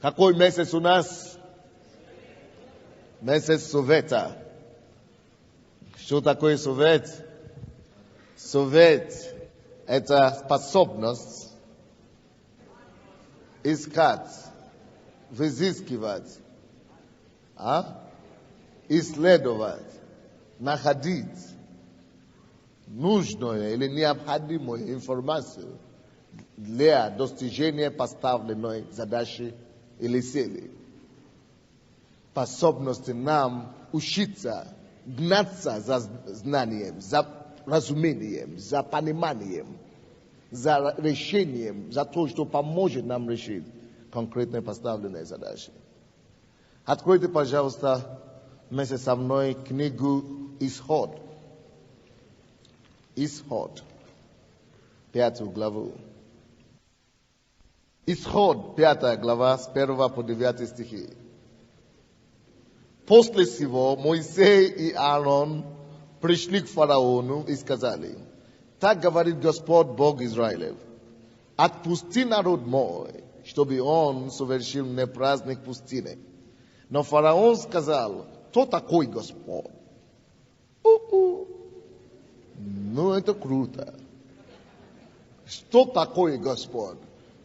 Какой месяц у нас? Месяц Совета. Что такое Совет? Совет – это способность искать, взыскивать, исследовать, находить нужную или необходимую информацию для достижения поставленной задачи или цели. Способность нам учиться, гнаться за знанием, за разумением, за пониманием, за решением, за то, что поможет нам решить конкретные поставленные задачи. Откройте, пожалуйста, вместе со мной книгу «Исход». Исход, 5 главу. Исход, 5 глава, с 1 по 9 стихи. После всего Моисей и Аарон пришли к фараону и сказали: «Так говорит Господь Бог Израилев: отпусти народ мой, чтобы он совершил мне праздник пустыни». Но фараон сказал: «Кто такой Господь?» Ну, это круто. Что такое Господь?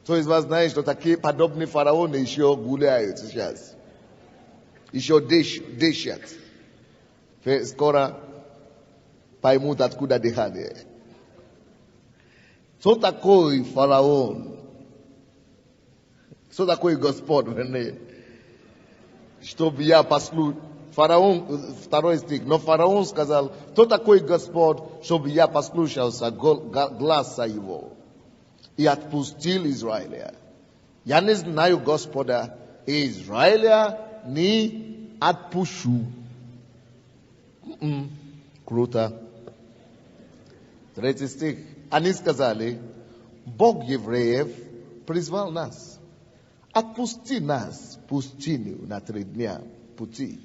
Кто из вас знает, что такие подобные фараоны еще гуляют сейчас? Еще дышат. Скоро поймут, откуда дыхание. Кто такой фараон? Кто такой Господь, вернее? Чтобы я послушал. Фараон, 2 стих. Но фараон сказал: кто такой Господь, чтобы я послушался гласа его и отпустил Израиля? Я не знаю Господа, и Израиля не отпущу. Круто. 3 стих. Они сказали: Бог евреев призвал нас. Отпусти нас в пустыню на 3 дня пути.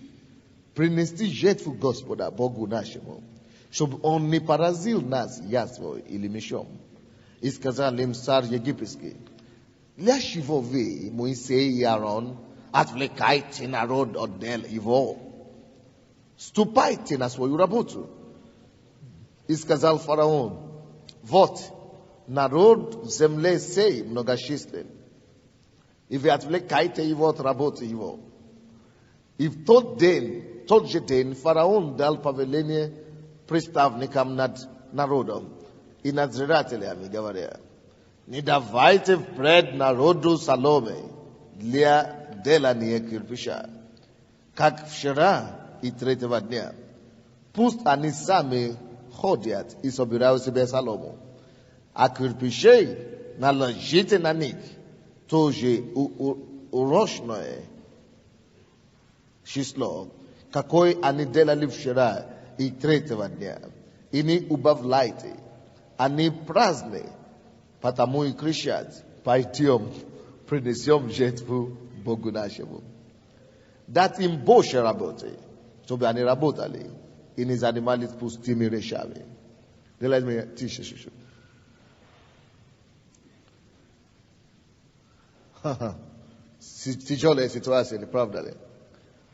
Принести жертву Господа, Богу нашему, чтобы Он не поразил нас язвой или мечом. И сказал им царь египетский: для чего вы, Моисей и Аарон, отвлекаете народ от дел его? Ступайте на свою работу. И сказал фараон: вот, народ в земле сей многочислен, и вы отвлекаете его от работы его. И в тот же день фараон дал повеление представникам над народом и надзирателями, говоря: не давайте впред народу соломы для делания кирпича, как вчера и 3-го дня. Пусть они сами ходят и собирают себе солому, а кирпичей наложите на них тоже урочное число, какое они делали вчера и 3-го дня. И не убавляйте. Они праздны, потому и кричат: пойдем, принесем жертву Богу нашему. Дать им больше работы, чтобы они работали и не занимались пустыми вещами. Делайте мне тише чуть-чуть. Тяжелая ситуация, не правда ли?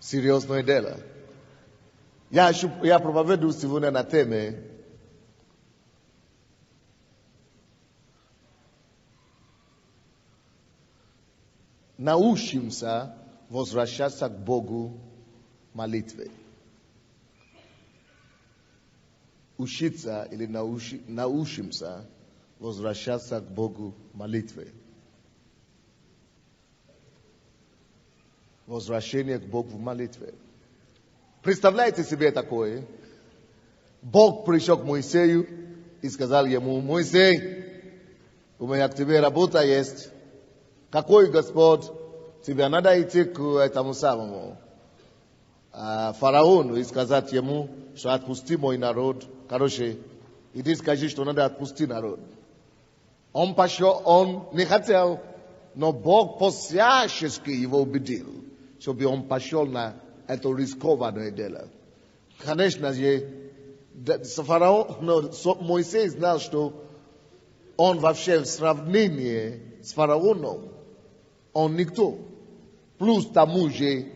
Серьезное дело. Я проповедую сегодня на теме научимся возвращаться к Богу молитвой. Учиться или научимся возвращаться к Богу молитвой. Возвращение к Богу в молитве. Представляете себе такое? Бог пришел к Моисею и сказал ему: Моисей, у меня к тебе работа есть. Какой Господь? Тебе надо идти к этому самому фараону и сказать ему, что отпусти мой народ. Короче, иди скажи, что надо отпустить народ. Он пошел, он не хотел, но Бог по-всячески его убедил, чтобы он пошел на это рискованное дело. Конечно же, Моисей знал, что он вообще в сравнении с фараоном, он никто. plus тому же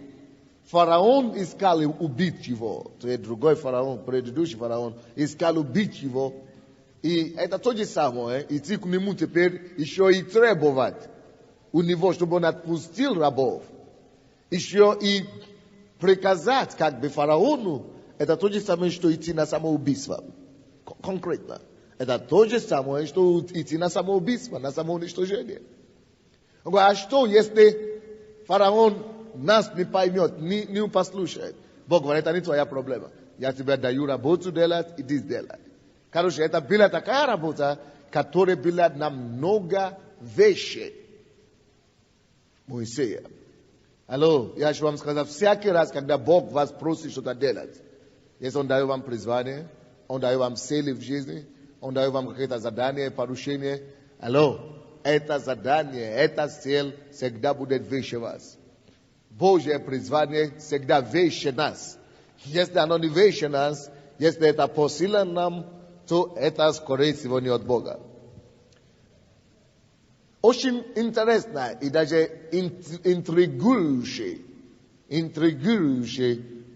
фараон искал убить его. То есть другой фараон, предыдущий фараон, искал убить его. И это то же самое, идти к нему теперь еще и требовать у него, чтобы он отпустил рабов. Еще и приказать как бы фараону, это то же самое, что идти на самоубийство. Конкретно. Это то же самое, что идти на самоубийство, на самоуничтожение. Он говорит, а что, если фараон нас не поймет, не послушает? Бог говорит, это не твоя проблема. Я тебе даю работу делать, иди сделай. Короче, это была такая работа, которая была намного выше Моисея. Алло, я еще вам сказал, всякий раз, когда Бог вас просит что-то делать, если Он дает вам призвание, Он дает вам цели в жизни, Он дает вам какие-то задания, поручения, алло, это задание, эта цель всегда будет выше вас. Божье призвание всегда выше нас. Если оно не выше нас, если это по силам нам, то это скорее всего не от Бога. Очень интересно и даже интригующе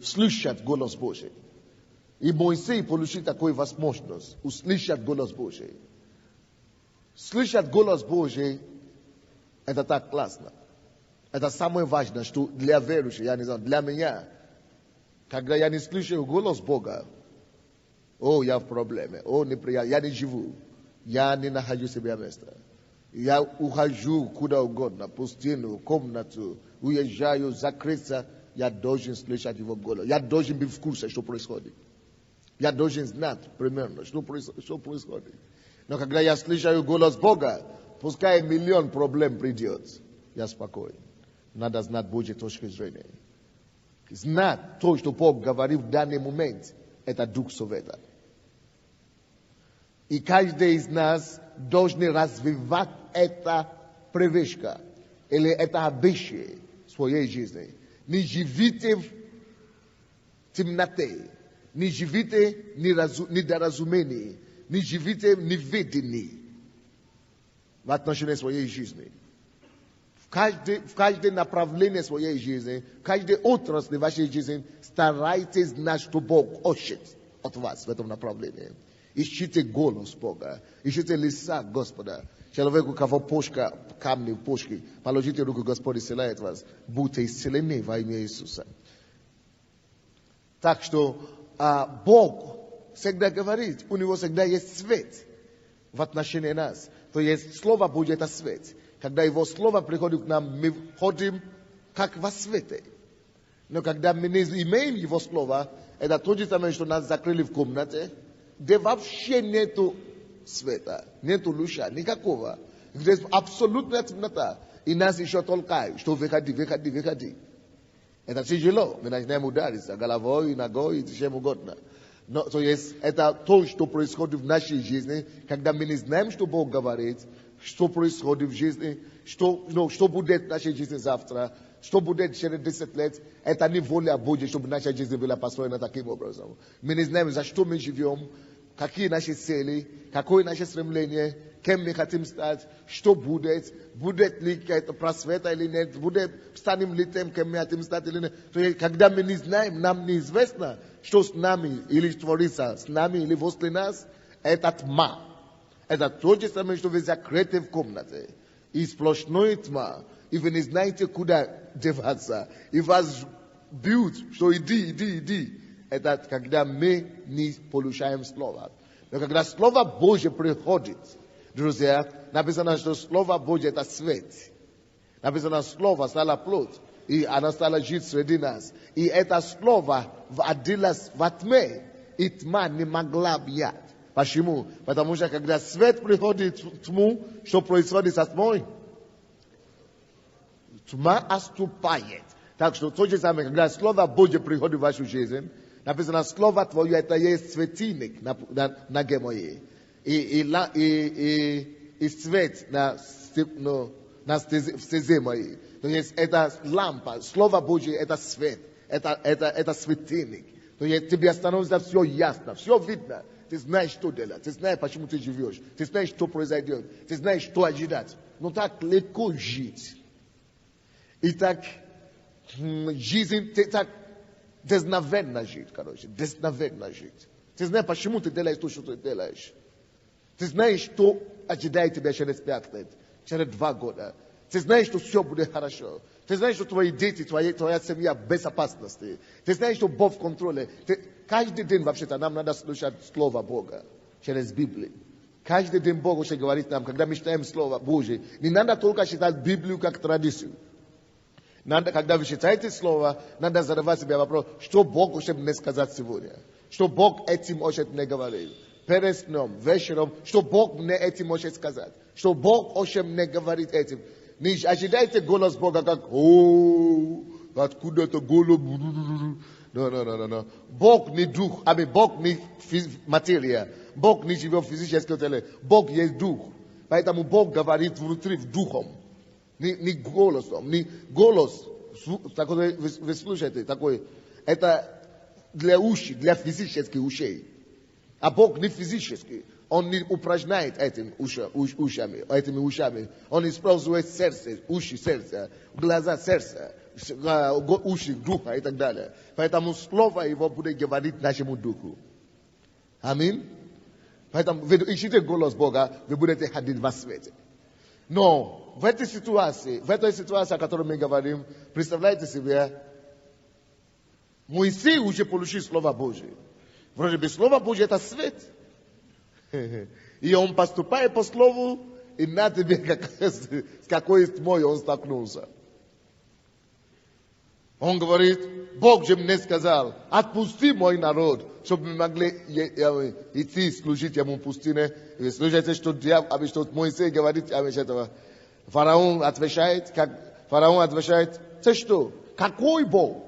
слышать голос Божий. И Моисей получил такую возможность услышать голос Божий. Слышать голос Божий – это так классно. Это самое важное, что для верующих, я не знаю, для меня, когда я не слышу голос Бога, я в проблеме, неприятно, я не живу, я не нахожу себе места. Я ухожу куда угодно, пустыню, комнату, уезжаю, закрыться, я должен слышать его голос. Я должен быть в курсе, что происходит. Я должен знать примерно, что происходит. Но когда я слышу голос Бога, пускай миллион проблем придет, я спокоен. Надо знать Божьей точки зрения. Знать то, что Бог говорит в данный момент, это Дух Совета. И каждый из нас должен развивать это привычка или это обычай в своей жизни. Не живите в темноте, не живите в недоразумении, не живите в неведении в отношении своей жизни. В каждое направление своей жизни, в каждой отрасли вашей жизни старайтесь знать, что Бог хочет от вас в этом направлении. Ищите голос Бога, ищите лица Господа. Человеку, у кого почка, камни в почке, положите руку, Господь исцеляет вас. Будьте исцелены во имя Иисуса. Так что Бог всегда говорит, у Него всегда есть свет в отношении нас. То есть Слово Божье – это свет. Когда Его Слово приходит к нам, мы ходим как во свете. Но когда мы не имеем Его Слово, это то же самое, что нас закрыли в комнате, где вообще нету света, нету луча, никакого. Здесь абсолютная темнота. И нас еще толкают, что выходи. Это тяжело. Мы начинаем удариться головой, ногой, чем угодно. Но, то есть, это то, что происходит в нашей жизни, когда мы не знаем, что Бог говорит, что происходит в жизни, что будет в нашей жизни завтра, что будет через 10 лет. Это не воля Божья, чтобы наша жизнь была построена таким образом. Мы не знаем, за что мы живем, какие наши цели, какое наше стремление, кем мы хотим стать, что будет ли какая-то просвета или нет, станем ли тем, кем мы хотим стать или нет. То есть, когда мы не знаем, нам неизвестно, что с нами или творится с нами или возле нас, это тьма. Это то же самое, что вы закрыты в комнате. И сплошная тьма. И вы не знаете, куда деваться. И вас бьют, что иди. Это когда мы не получаем Слово. Но когда Слово Божье приходит, друзья, написано, что Слово Божье – это свет. Написано, Слово стало плоть, и оно стало жить среди нас. И это Слово водилось во тьме, и тьма не могла бьять. Почему? Потому что когда свет приходит в тьму, что происходит со тьмой? Тьма отступает. Так что то же самое, когда Слово Божье приходит в вашу жизнь, написано, Слово Твое – это есть светильник на гемое. И свет на стезе моей. То есть это лампа. Слово Божье – это свет. Это светильник. То есть тебе становится все ясно, все видно. Ты знаешь, что делать. Ты знаешь, почему ты живешь. Ты знаешь, что произойдет. Ты знаешь, что ожидать. Но так легко жить. И так жизнь, ты дезновенно жить, короче, дезновенно жить. Ты знаешь, почему ты делаешь то, что ты делаешь. Ты знаешь, что ожидает тебя через 5 лет, через 2 года. Ты знаешь, что все будет хорошо. Ты знаешь, что твои дети, твоя семья в безопасности. Ты знаешь, что Бог в контроле. Каждый день, вообще-то, нам надо слушать Слово Бога через Библию. Каждый день Бог уже говорит нам, когда мы читаем Слово Божие, не надо только читать Библию как традицию. Надо, когда вы читаете Слово, надо задавать себе вопрос, что Бог хочет мне сказать сегодня. Что Бог этим хочет мне говорить. Перед сном, вечером, что Бог мне этим хочет сказать. Что Бог хочет мне говорить этим. Не ожидайте голос Бога как, откуда это голос? No. Бог не дух, Бог не материя. Бог не живет в физическом теле. Бог есть дух. Поэтому Бог говорит внутри духом. Не голосом. Не голос. Такой, вы слушаете, такой. Это для ушей, для физических ушей. А Бог не физический. Он не упражняет этими ушами. Он использует сердце, уши сердца, глаза сердца, уши духа и так далее. Поэтому слово его будет говорить нашему духу. Аминь. Поэтому вы ищите голос Бога, вы будете ходить во свете. Но в этой ситуации, о которой мы говорим, представляете себе, Моисей уже получил Слово Божие. Вроде бы Слово Божие это свет. И он поступает по слову, и на тебе, с какой тьмой он столкнулся. Он говорит, Бог же мне сказал, отпусти мой народ, чтобы мы могли идти служить ему в пустыне. Вы слушаете, что Моисей говорит этого. Фараон отвечает, ты что? Какой Бог?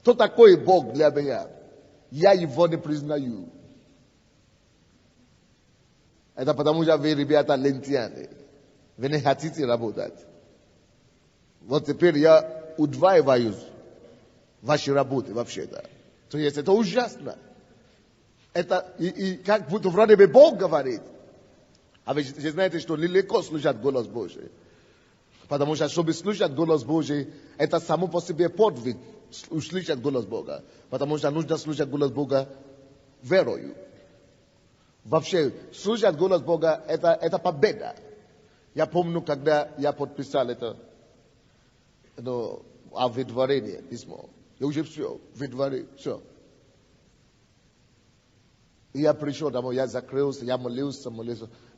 Кто такой Бог для меня? Я его не признаю. Это потому что вы, ребята, лентяйные. Вы не хотите работать. Вот теперь я удваиваю ваши работы вообще-то. То есть это ужасно. Это и как будто вроде бы Бог говорит. А вы знаете, что нелегко слушать голос Божий. Потому что, чтобы слушать голос Божий, это само по себе подвиг. Услышать голос Бога. Потому что нужно слушать голос Бога верою. Вообще, слушать голос Бога это победа. Я помню, когда я подписал это о выдворении письмо. Я уже все, все. И я пришел домой, я закрылся, я молился.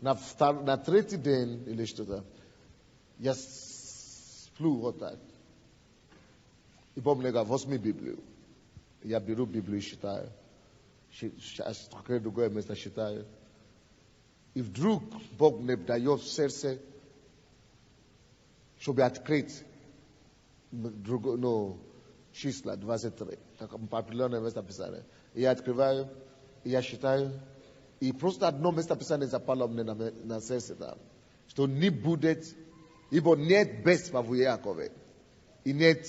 На 3-й день или что-то, я сплю вот так. И Бог мне говорит, возьми Библию. Я беру Библию и читаю. Другое место считаю. И вдруг Бог мне дает сердце, чтобы открыть числа 23. Определенное место Писания. И я открываю, и я считаю. И просто одно место Писания запало мне на сердце там. Что не будет, ибо нет бедства в Якове. И нет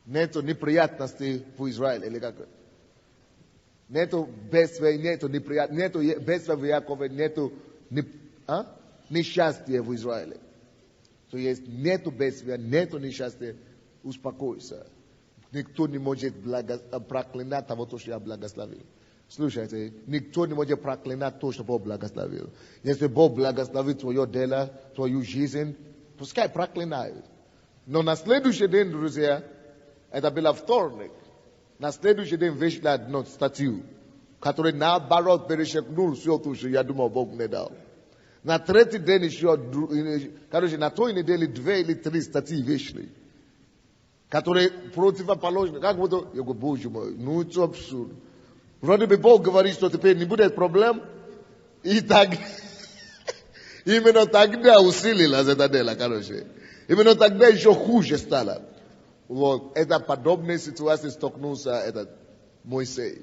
нету неприятностей в Израиле, или как? Нету бедствия, нету бедствия в Якове, нету несчастья в Израиле. То есть нету бедствия, нету несчастья, успокойся. Никто не может проклинать того, что я благословил. Слушайте, никто не может проклинать то, что Бог благословил. Если Бог благословит твое дело, твою жизнь, пускай проклинают. Но на следующий день, друзья, это был вторник. На следующий день вышла одна статью, которая наоборот перечеркнул все то, что я думал, Бог мне дал. На 3-й день еще, короче, на той неделе 2 или 3 статьи вышли, которые противоположны. Как будто, я говорю, Боже мой, ну это абсурд. Вроде бы Бог говорит, что теперь не будет проблем, и так, именно тогда усилилась это дело, короче. Именно тогда еще хуже стало. Вот, это подобная ситуация столкнулся этот Моисей.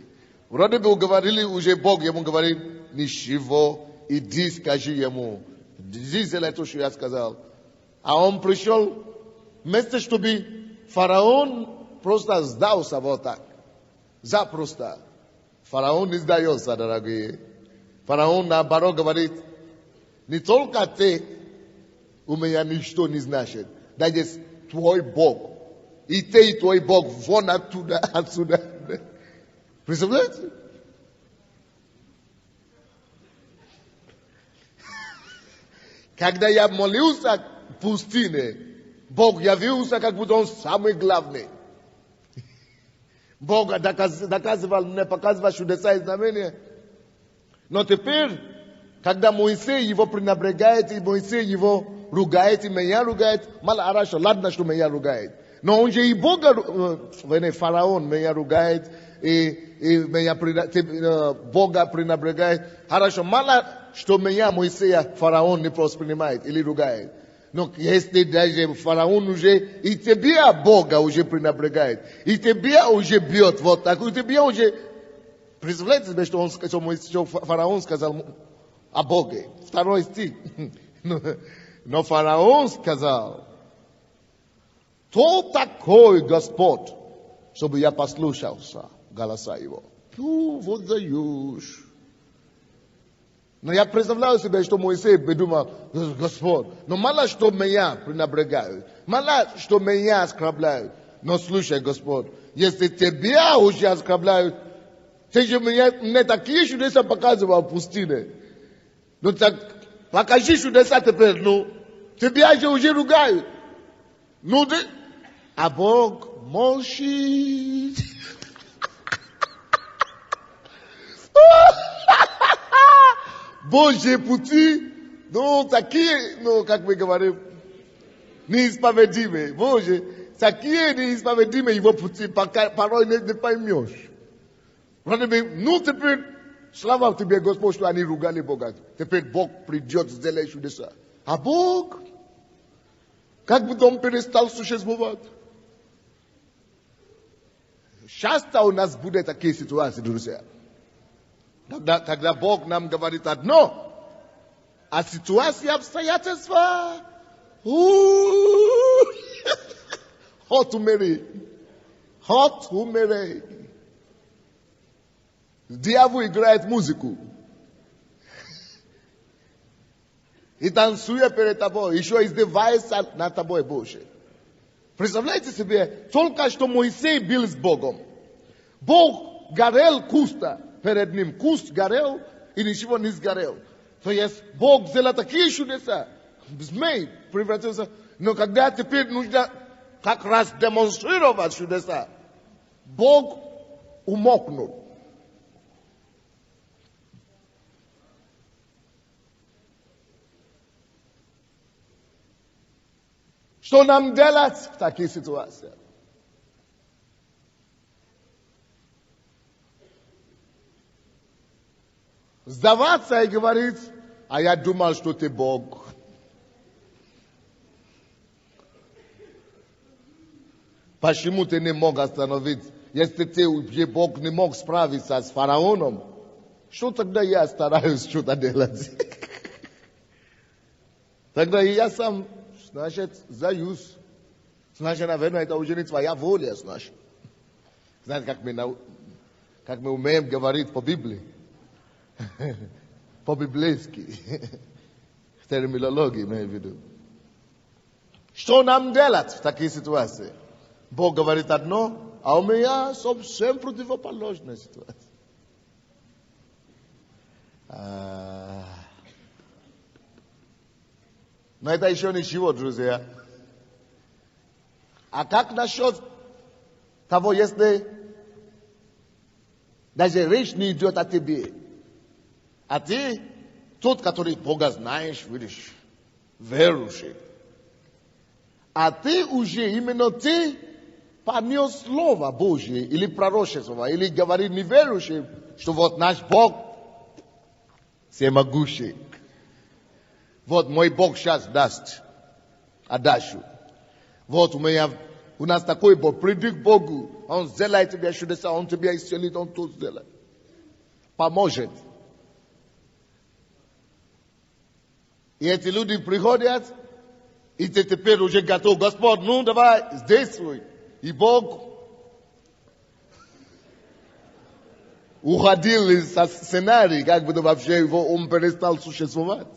Вроде бы говорили, уже Бог ему говорит, ничего, иди скажи ему. Иди сделай то, что я сказал. А он пришел, вместо чтобы фараон просто сдался вот так. Запросто. Фараон не сдается, дорогие. Фараон наоборот говорит, не только ты, у меня ничто не значит. Даже твой Бог. И ты, и твой Бог, вон оттуда, отсюда. Представляете? Когда я молился в пустыне, Бог явился, как будто Он самый главный. Бог доказывал мне, показывал чудеса и знамения. Но теперь, когда Моисей его пренебрегает, и Моисей его ругает, и меня ругает, мало хорошо, ладно, что меня ругает. Но он же и Бога, фараон меня ругает, и меня Бога пренебрегает. Хорошо, мало, что меня, Моисея, фараон не воспринимает или ругает. Но если даже фараон уже и тебя Бога уже пренебрегает, и тебя уже бьет вот так, и тебя уже... Представляете себе, что фараон сказал о Боге? 2 стих. Но фараон сказал, кто такой Господь, чтобы я послушался голоса его? Вот даешь. Но я представляю себе, что Моисей подумал, Господь, но мало что меня пренебрегают, мало что меня оскорбляют. Но слушай, Господь, если тебя уже оскорбляют, ты же мне такие чудеса показывал в пустыне. Ну так покажи чудеса теперь, ну. Тебя же уже ругают. Ну ты... А Бог молчит. Божьи пути, ну, такие, ну, как мы говорим, неисповедимые. Боже, такие неисповедимые его пути, порой не поймешь. Ну, теперь, слава тебе, Господь, что они ругали Бога. Теперь Бог придет, сделает чудеса. А Бог, как будто Он перестал существовать. Часто у нас будут такие ситуации, друзья. Когда Бог нам говорит одно, а ситуация, обстоятельства, ход умереть. Дьявол играет музыку. И танцуя перед тобой, еще издевается над тобой, Боже. Представляете себе, только что Моисей был с Богом. Бог горел куста перед ним. Куст горел и ничего не сгорел. То есть Бог сделал такие чудеса. Змей превратился. Но когда теперь нужно как раз демонстрировать чудеса, Бог умолкнул. Что нам делать в таких ситуациях? Сдаваться и говорить, а я думал, что ты Бог. Почему ты не мог остановить? Если ты уже Бог не мог справиться с фараоном, что тогда я стараюсь что-то делать? Тогда и я сам, значит, сдаюсь. Значит, наверное, это уже не твоя воля, значит. Знаете, как мы умеем говорить по Библии? По-библейски. Терминологии, имею в виду. Что нам делать в такой ситуации? Бог говорит одно, а у меня совсем противоположная ситуация. Но это еще ничего, друзья. А как насчет того, если даже речь не идет о тебе, а ты тот, который Бога знаешь, видишь, верующий. А ты уже, именно ты, понес Слово Божье, или пророчество, или говорит неверующим, что вот наш Бог всемогущий. Вот мой Бог сейчас даст отдачу. Вот у нас такой Бог, приди к Богу, Он сделает тебе чудеса, Он тебя исцелит, Он тут сделает. Поможет. И эти люди приходят, и ты теперь уже готов. Господь, ну давай, действуй. И Бог уходил из сценария, как будто вообще он перестал существовать.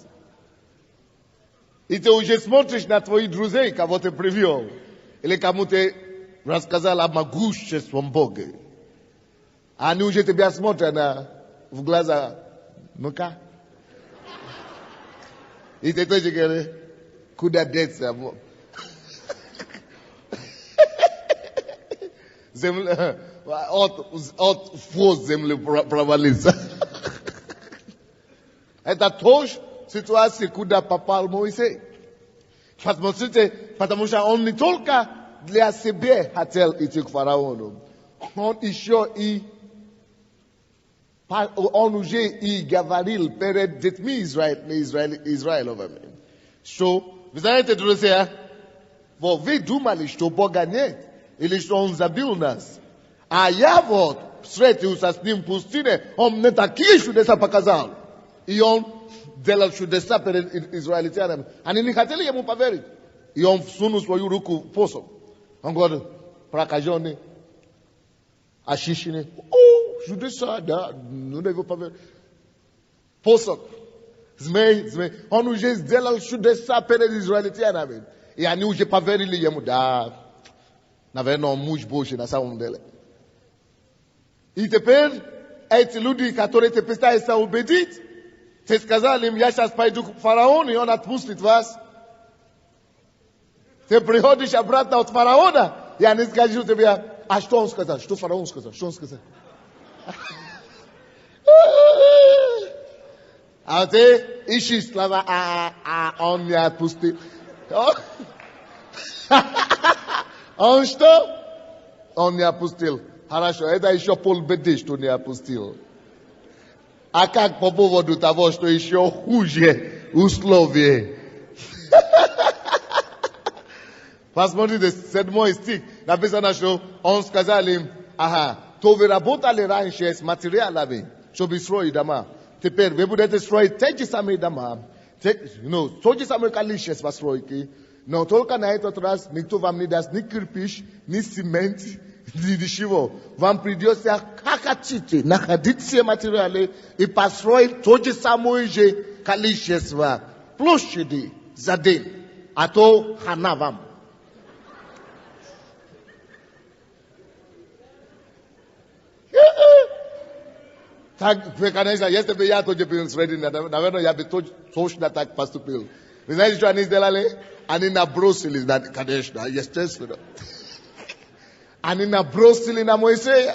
И ты уже смотришь на твоих друзей, кого ты привел. Или кому ты рассказал о могуществе Бога. Они уже тебя смотрят в глаза. Ну-ка. И ты тоже говоришь, куда деться? От фос земли провалиться. Это тоже ситуация, куда попал Моисей. Посмотрите, потому что он не только для себя хотел идти к фараону, он еще он уже и говорил перед детьми Израиловыми. Что, вы знаете, друзья, вот вы думали, что Бога нет, или что Он забил нас. А я вот встретился с Ним в пустыне, Он мне такие чудеса показал. И Он делал чудеса перед израильтянами. Они не хотели Ему поверить. И Он всунул свою руку в посох. Он говорит, прокаженный, очищенный. Чудеса, да, ну да его поверить. Посох. Змей. Он уже сделал чудеса перед израильтянами. И они уже поверили Ему, да. Наверное, он муж Божий на самом деле. И теперь эти люди, которые te пытаются убедить, ты сказал им, я сейчас пойду к фараону, и он отпустит вас. Ты приходишь обратно от фараона, и они скажут тебе, а что он сказал? Что фараон сказал? Что он сказал? А ты ищешь слова, он не отпустил. Он что? Он не опустил. Хорошо, это еще полбеды, что не опустил. А как по поводу того, что еще хуже условия? Посмотрите, 7 стих. Написано, что он сказал им, то вы работали раньше с материалами, чтобы строить дома. Теперь вы будете строить те же самые дома, то же самое количество стройки. Но только на этот раз никто вам не даст ни кирпич, ни цемент, ни ничего. Вам придется, как хотите, находить все материалы и построить то же самое же количество площади за день. А то хана вам. Так, конечно, если бы я тоже был среди, наверное, я бы точно так поступил. Вы знаете, что они сделали? Они набросили, конечно, естественно. Они набросили на Моисея.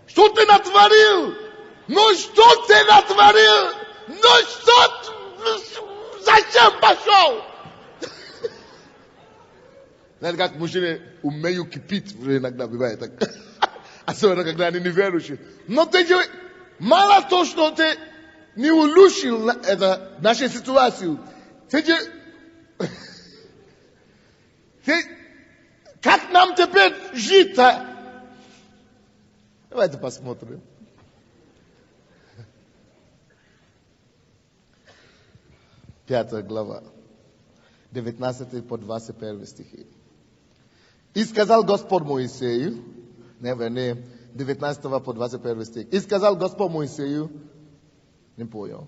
Что ты натворил? Ну что ты натворил? Ну что? Зачем пошел? Знаете, как мужчины умеют кипить иногда бывает так. Особенно, когда они неверующие. Но ты же, мало то, что ты не улучшил нашу ситуацию. Ты же, как нам теперь жить-то? Давайте посмотрим. Пятая глава. 19 по 21 стихи. И сказал Господь Моисею, вернее, 19 по 21 стих. И сказал Господь Моисею, не понял.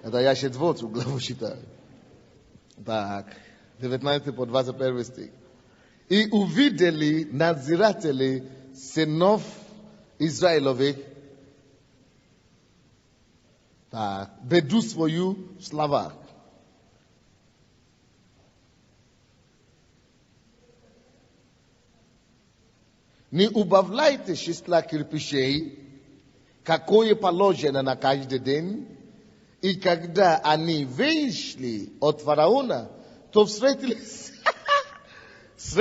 Это я еще 2 главу читаю. Так, 19 по 21 стих. И увидели надзиратели сынов Израиловых, так, беду свою в словах. Не убавляйте числа кирпичей, какое положено на каждый день. И когда они вышли от фараона, то встретились с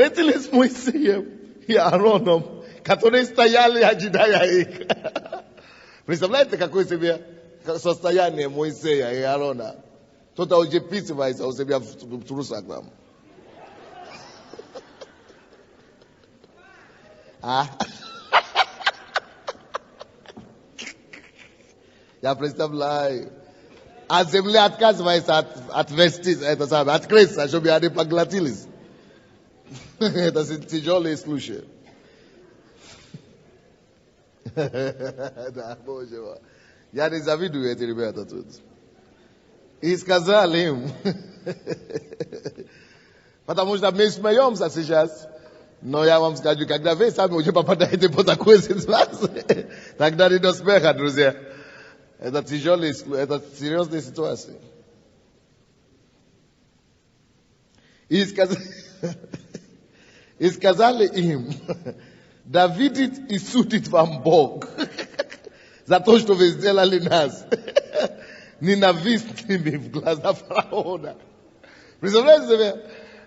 Моисеем и Аароном, которые стояли, ожидая их. Представляете, какое себе состояние Моисея и Аарона? Кто-то уже писывается у себя в трусах там. Я представляю. А земля отказывается отвестись, это самое, открыться, чтобы они поглотились. Это тяжелые случаи. Да, Боже мой. Я не завидую эти ребята тут. И сказали им, потому что мы смеемся сейчас, но я вам скажу, когда вы сами уже попадаете по такой ситуации, тогда не до смеха, друзья. Это тяжелая, это серьезная ситуация. И сказали им, да видит и судит вам Бог за то, что вы сделали нас ненавистными в глаза фараона. Представляете себе?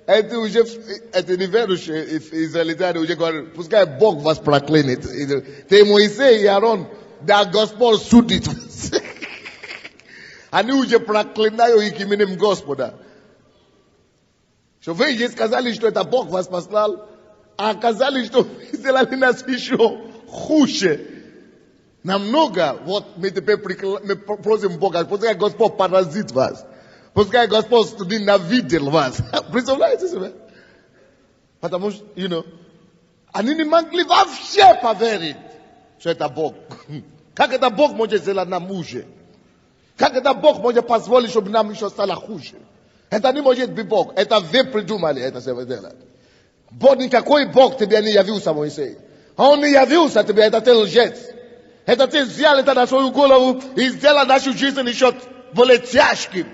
Это неверующие израильтяне уже говорят, пускай Бог вас проклянет. Ты Моисей и Аарон, да Господь судит вас. Они уже проклинают их именем Господа. Что вы же сказали, что это Бог вас послал, а оказались, что вы сделали нас еще хуже. Намного, вот мы теперь мы просим Бога, пускай Господь поразит вас. Пускай Господь ненавидел вас. Представляете себе? Потому что, они не могли вообще поверить, что это Бог. Как это Бог может сделать нам хуже? Как это Бог может позволить, чтобы нам еще стало хуже? Это не может быть Бог. Это вы придумали это делать. Бог, никакой Бог тебе не явился, Моисей. Он не явился тебе, это ты лжец. Это ты взял это на свою голову и сделал нашу жизнь еще более тяжким.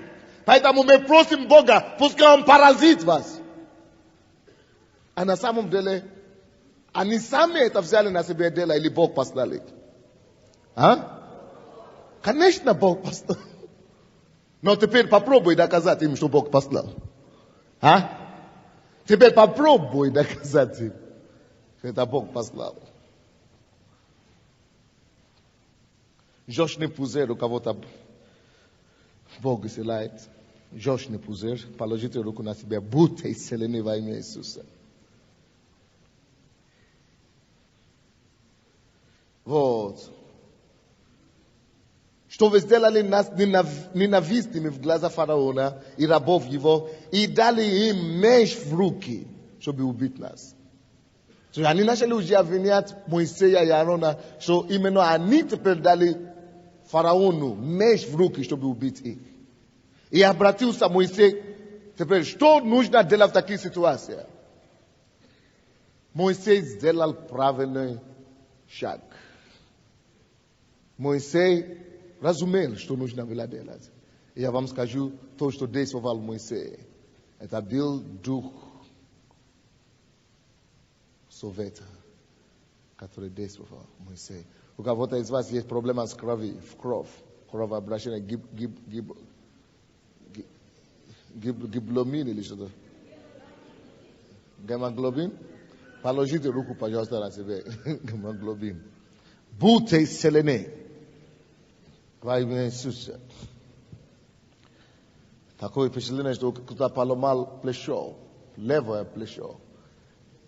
Поэтому мы просим Бога, пускай Он поразит вас. А на самом деле, они сами это взяли на себя дело, или Бог послал их? А? Конечно, Бог послал. Но теперь попробуй доказать им, что Бог послал. А? Теперь попробуй доказать им, что это Бог послал. Josh не пузырь, у кого-то Бог исцеляет. Josh не пузырь, положите руку на себя, будьте исцелены во имя Иисуса. Вот. Что вы сделали нас ненавистными в глаза фараона и рабов его, и дали им меч в руки, чтобы убить нас. Они начали уже обвинять Моисея и Аарона, что именно они теперь дали фараону меч в руки, чтобы убить их. И обратился Моисей, теперь, что нужно делать в таких ситуациях? Моисей сделал правильный шаг. Моисей разумел, что нужно было делать. И я вам скажу, то, что действовал Моисей, это был дух совета, который действовал Моисей. У кого-то из вас есть проблема с кровью, кровообращение, гибломин или что-то. Гемоглобин? Положите руку, пожалуйста, на себя. Гемоглобин. Будьте исцелены во имя Иисуса. Такое впечатление, что кто-то поломал плечо, левое плечо.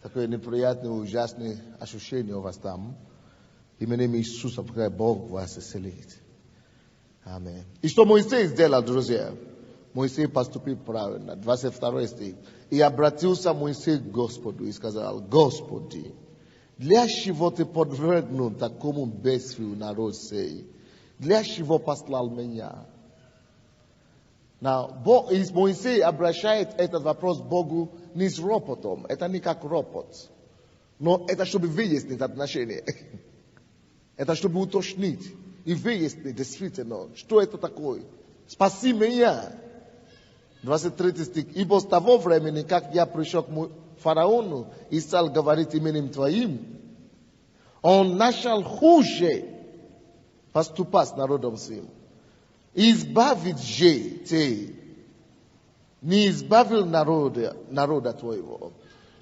Такое неприятное, ужасное ощущение у вас там. Именем Иисуса, пускай Бог вас исцелит. Аминь. И что Моисей сделал, друзья? Моисей поступил правильно. 22 стих. И обратился Моисей к Господу и сказал: Господи, для чего ты подвергнул такому бедствию народ сей? Для чего послал меня? Моисей обращает этот вопрос Богу не с ропотом. Это не как ропот. Но это чтобы выяснить отношения. Это чтобы уточнить и выяснить действительно, что это такое. Спаси меня. 23 стих. Ибо с того времени, как я пришел к фараону и стал говорить именем Твоим, он начал хуже поступать с народом своим. Избавить же ты не избавил народа Твоего.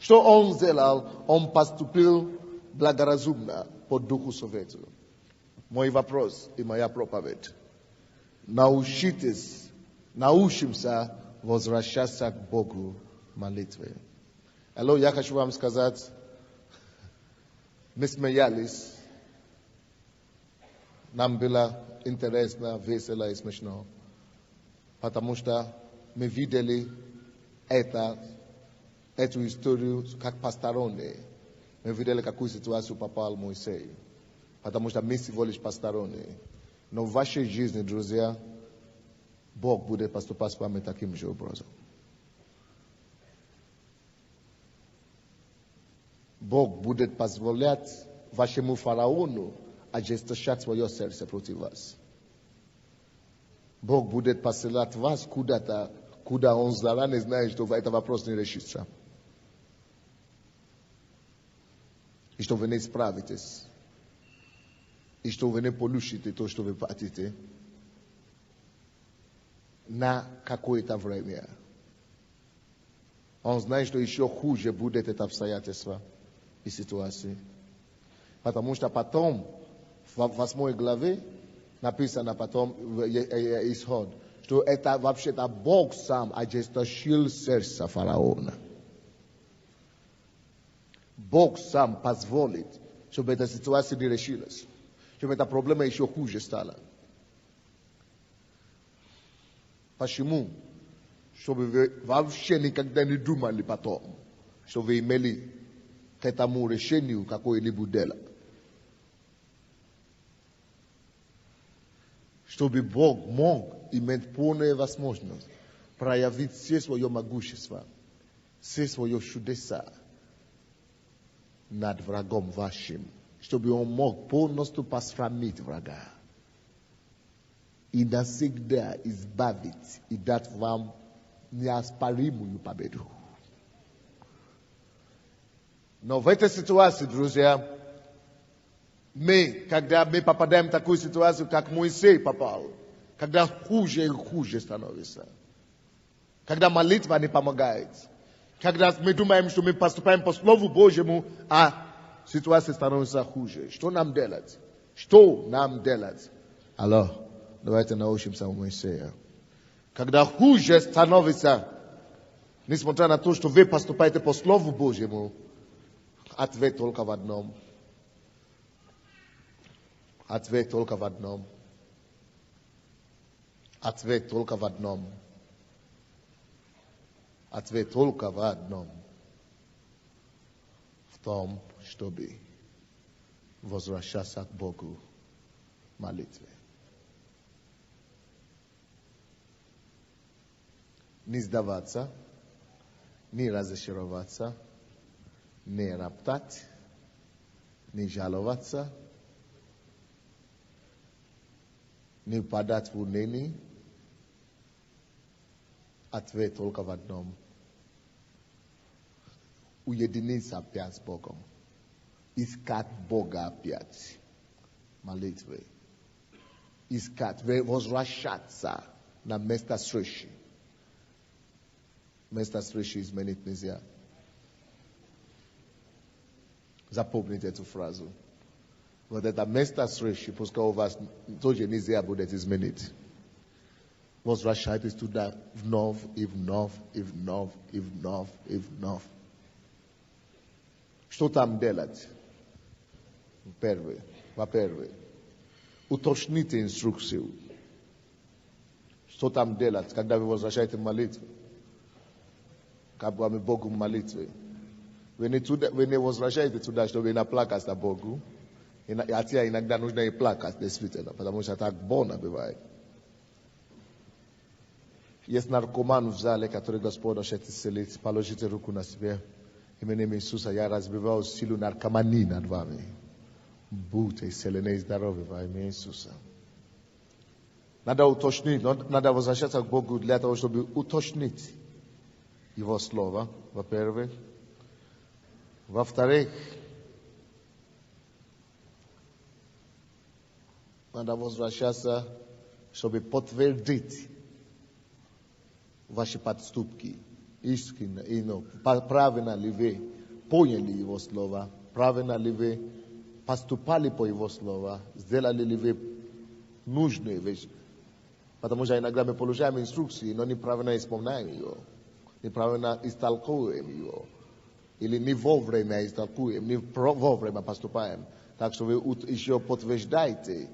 Что он сделал? Он поступил благоразумно по Духу Совету. Мой вопрос и моя проповедь. Научимся возвращаться к Богу молитвой. Алло, я хочу вам сказать, мы смеялись, нам было интересно, весело и смешно, потому что мы видели эту историю как посторонние. Мы видели, какую ситуацию попал Моисей, потому что мы всего лишь посторонние. Но в вашей жизни, друзья, Bog bude поступать таким же образом. Бог будет позволять вашему фараону ожесточать свое сердце против вас. Бог будет посылать вас куда-то, куда он заранее знает, что этот вопрос не решится. И что вы не справитесь. И что вы не получите то, что вы хотите. На какое-то время. Он знает, что еще хуже будет это обстоятельство и ситуации. Потому что потом, в 8 главе, написано потом, исход, что это вообще-то Бог сам ожесточил сердце фараона. Бог сам позволит, чтобы эта ситуация не решилась, чтобы эта проблема еще хуже стала. Почему? Чтобы вы вообще никогда не думали потом, что вы имели к этому решению какое-либо дело. Чтобы Бог мог иметь полную возможность проявить все свое могущество, все свои чудеса над врагом вашим, чтобы он мог полностью посрамить врага и навсегда избавить и дать вам неоспоримую победу. Но в этой ситуации, друзья, когда мы попадаем в такую ситуацию, как Моисей попал, когда хуже и хуже становится, когда молитва не помогает, когда мы думаем, что мы поступаем по Слову Божьему, а ситуация становится хуже. Что нам делать? Что нам делать? Алло, давайте научимся у Моисея. Когда хуже становится, несмотря на то, что вы поступаете по Слову Божьему, ответ только в одном. Ответ только в одном. Ответ только в одном. Ответ только в одном. В том, чтобы возвращаться к Богу в молитве. Не сдаваться, не разочароваться, не роптать, не жаловаться, не впадать в уныние. Ответ только в одном. Уединиться опять с Богом. Искать Бога опять. Молитвы. Искать, возвращаться на место встречи. Место встречи изменить нельзя. Запомните эту фразу. Вот это место встречи, пускай у вас тоже нельзя будет изменить. Возвращайтесь туда вновь и вновь и вновь и вновь и вновь. Что там делать? Во-первых, уточните инструкцию. Что там делать, когда вы возвращаетесь в молитву? К Богу в молитве. Вы не возвращаетесь туда, чтобы наплакать на Богу. Хотя иногда нужно и плакать, действительно, потому что так больно бывает. Есть наркоман в зале, который Господь хочет исцелить. Положите руку на себя. Именем Иисуса я разбиваю силу наркомании над вами. Будьте исцелены и здоровы во имя Иисуса. Надо уточнить, надо возвращаться к Богу для того, чтобы уточнить Его Слово, во-первых. Во-вторых, надо возвращаться, чтобы подтвердить ваши поступки. Искренне, правильно ли вы поняли Его Слово, правильно ли вы поступали по Его Слову, сделали ли вы нужные вещи. Потому что иногда мы получаем инструкции, но неправильно исполняем ее, неправильно истолкуем ее, или не вовремя истолкуем, не вовремя поступаем. Так что вы еще подтверждаете,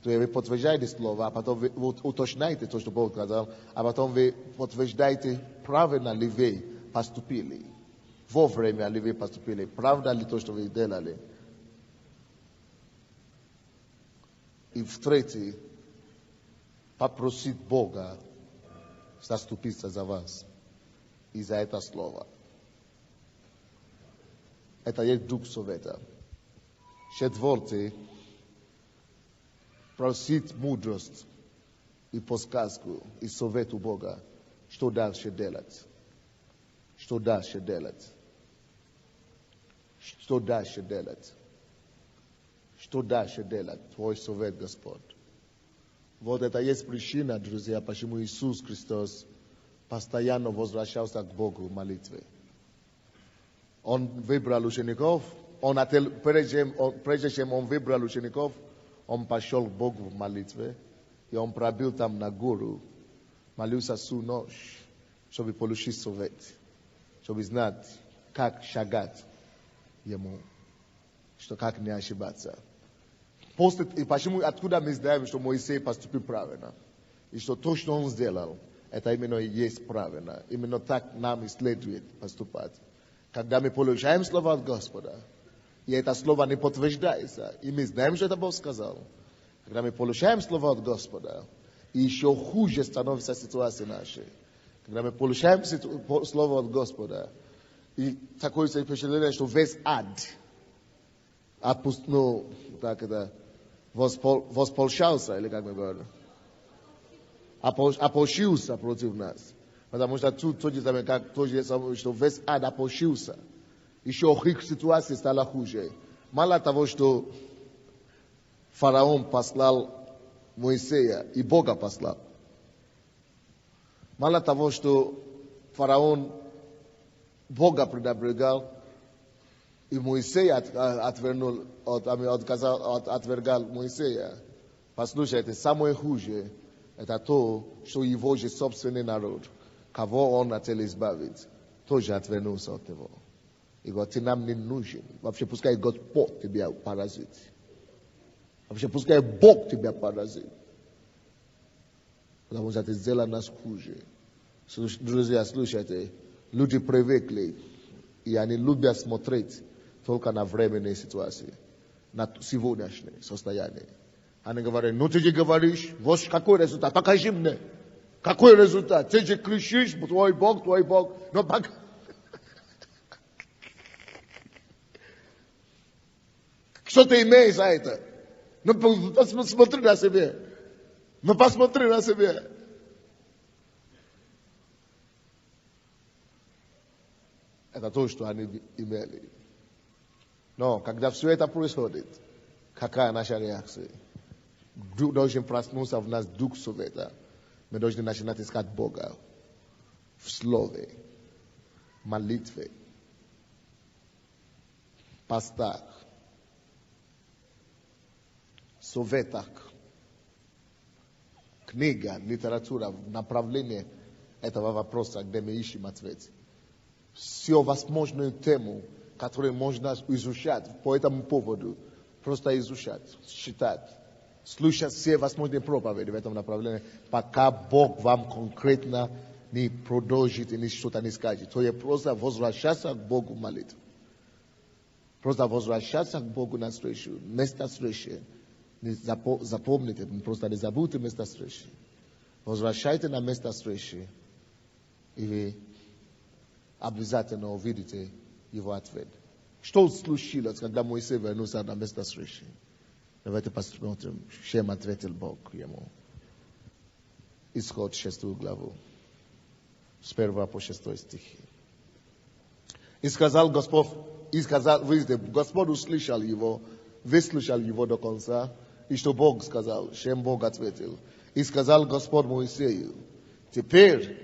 то есть вы подтверждаете слово, а потом вы уточняете то, что Бог сказал, а потом вы подтверждаете, правильно ли вы поступили, вовремя ли вы поступили, правда ли то, что вы делали. И в-третьих, попросить Бога zastupиться за вас и за это слово. Это есть Дух Совета. Четвертый, просить мудрость и подсказку, и совет у Бога, что дальше делать. Что дальше делать. Что дальше делать. Что дальше делать. Твой совет, Господь. Вот это есть причина, друзья, почему Иисус Христос постоянно возвращался к Богу в молитве. Он выбрал учеников, прежде чем он выбрал учеников, он пошел к Богу в молитве, и он пробил там на гору, молился всю ночь, чтобы получить совет, чтобы знать, как шагать ему, что как не ошибаться. И почему, откуда мы знаем, что Моисей поступил правильно, и что то, что он сделал, это именно и есть правильно. Именно так нам и следует поступать. Когда мы получаем слово от Господа, и это слово не подтверждается, и мы знаем, что это Бог сказал, когда мы получаем слово от Господа, и еще хуже становится ситуация наша, когда мы получаем слово от Господа, и такое впечатление, что весь ад восполшался, или как мы говорим, ополчился против нас. Потому что тут то же самое, как то же самое, что весь ад ополчился. Еще их ситуация стала хуже. Мало того, что фараон послал Моисея, и Бога послал. Мало того, что фараон Бога предобрегал, и Моисей отвергал Моисея. Послушайте, самое хуже, это то, что его же собственный народ, кого он хотел избавить, тоже отвернулся от него. И говорит, ты нам не нужен. Вообще, пускай Господь тебя поразит. Вообще, пускай Бог тебя поразит. Потому что ты сделал нас хуже. Друзья, слушайте, люди привыкли, и они любят смотреть только на временные ситуации, на сегодняшнее состояние. Они говорят, ну ты же говоришь, вот какой результат, покажи мне. Какой результат? Ты же кричишь, твой Бог, но пока... Что ты имеешь за это? Ну посмотри на себя. Ну посмотри на себя. Это то, что они имели. Но когда все это происходит, какая наша реакция? Должен проснуться в нас Дух Совета. Мы должны начинать искать Бога в слове, молитве, постах, советах, книга, литература, направление этого вопроса, где мы ищем ответ. Всю возможную тему, которую можно изучать по этому поводу, просто изучать, читать, слушать все возможные проповеди в этом направлении, пока Бог вам конкретно не продолжит и что-то не скажет. То есть просто возвращаться к Богу в молитве. Просто возвращаться к Богу на встречу. Место встречи. Запомните, просто не забудьте место встречи. Возвращайте на место встречи. И вы обязательно увидите его ответ. Что случилось, когда Моисей вернулся на место встречи? Давайте посмотрим, чем ответил Бог ему. Исход 6 главу, с 1 по 6 стихи. И сказал Господь, Господь услышал его, выслушал его до конца, и что Бог сказал, чем Бог ответил. И сказал Господь Моисею, теперь-то,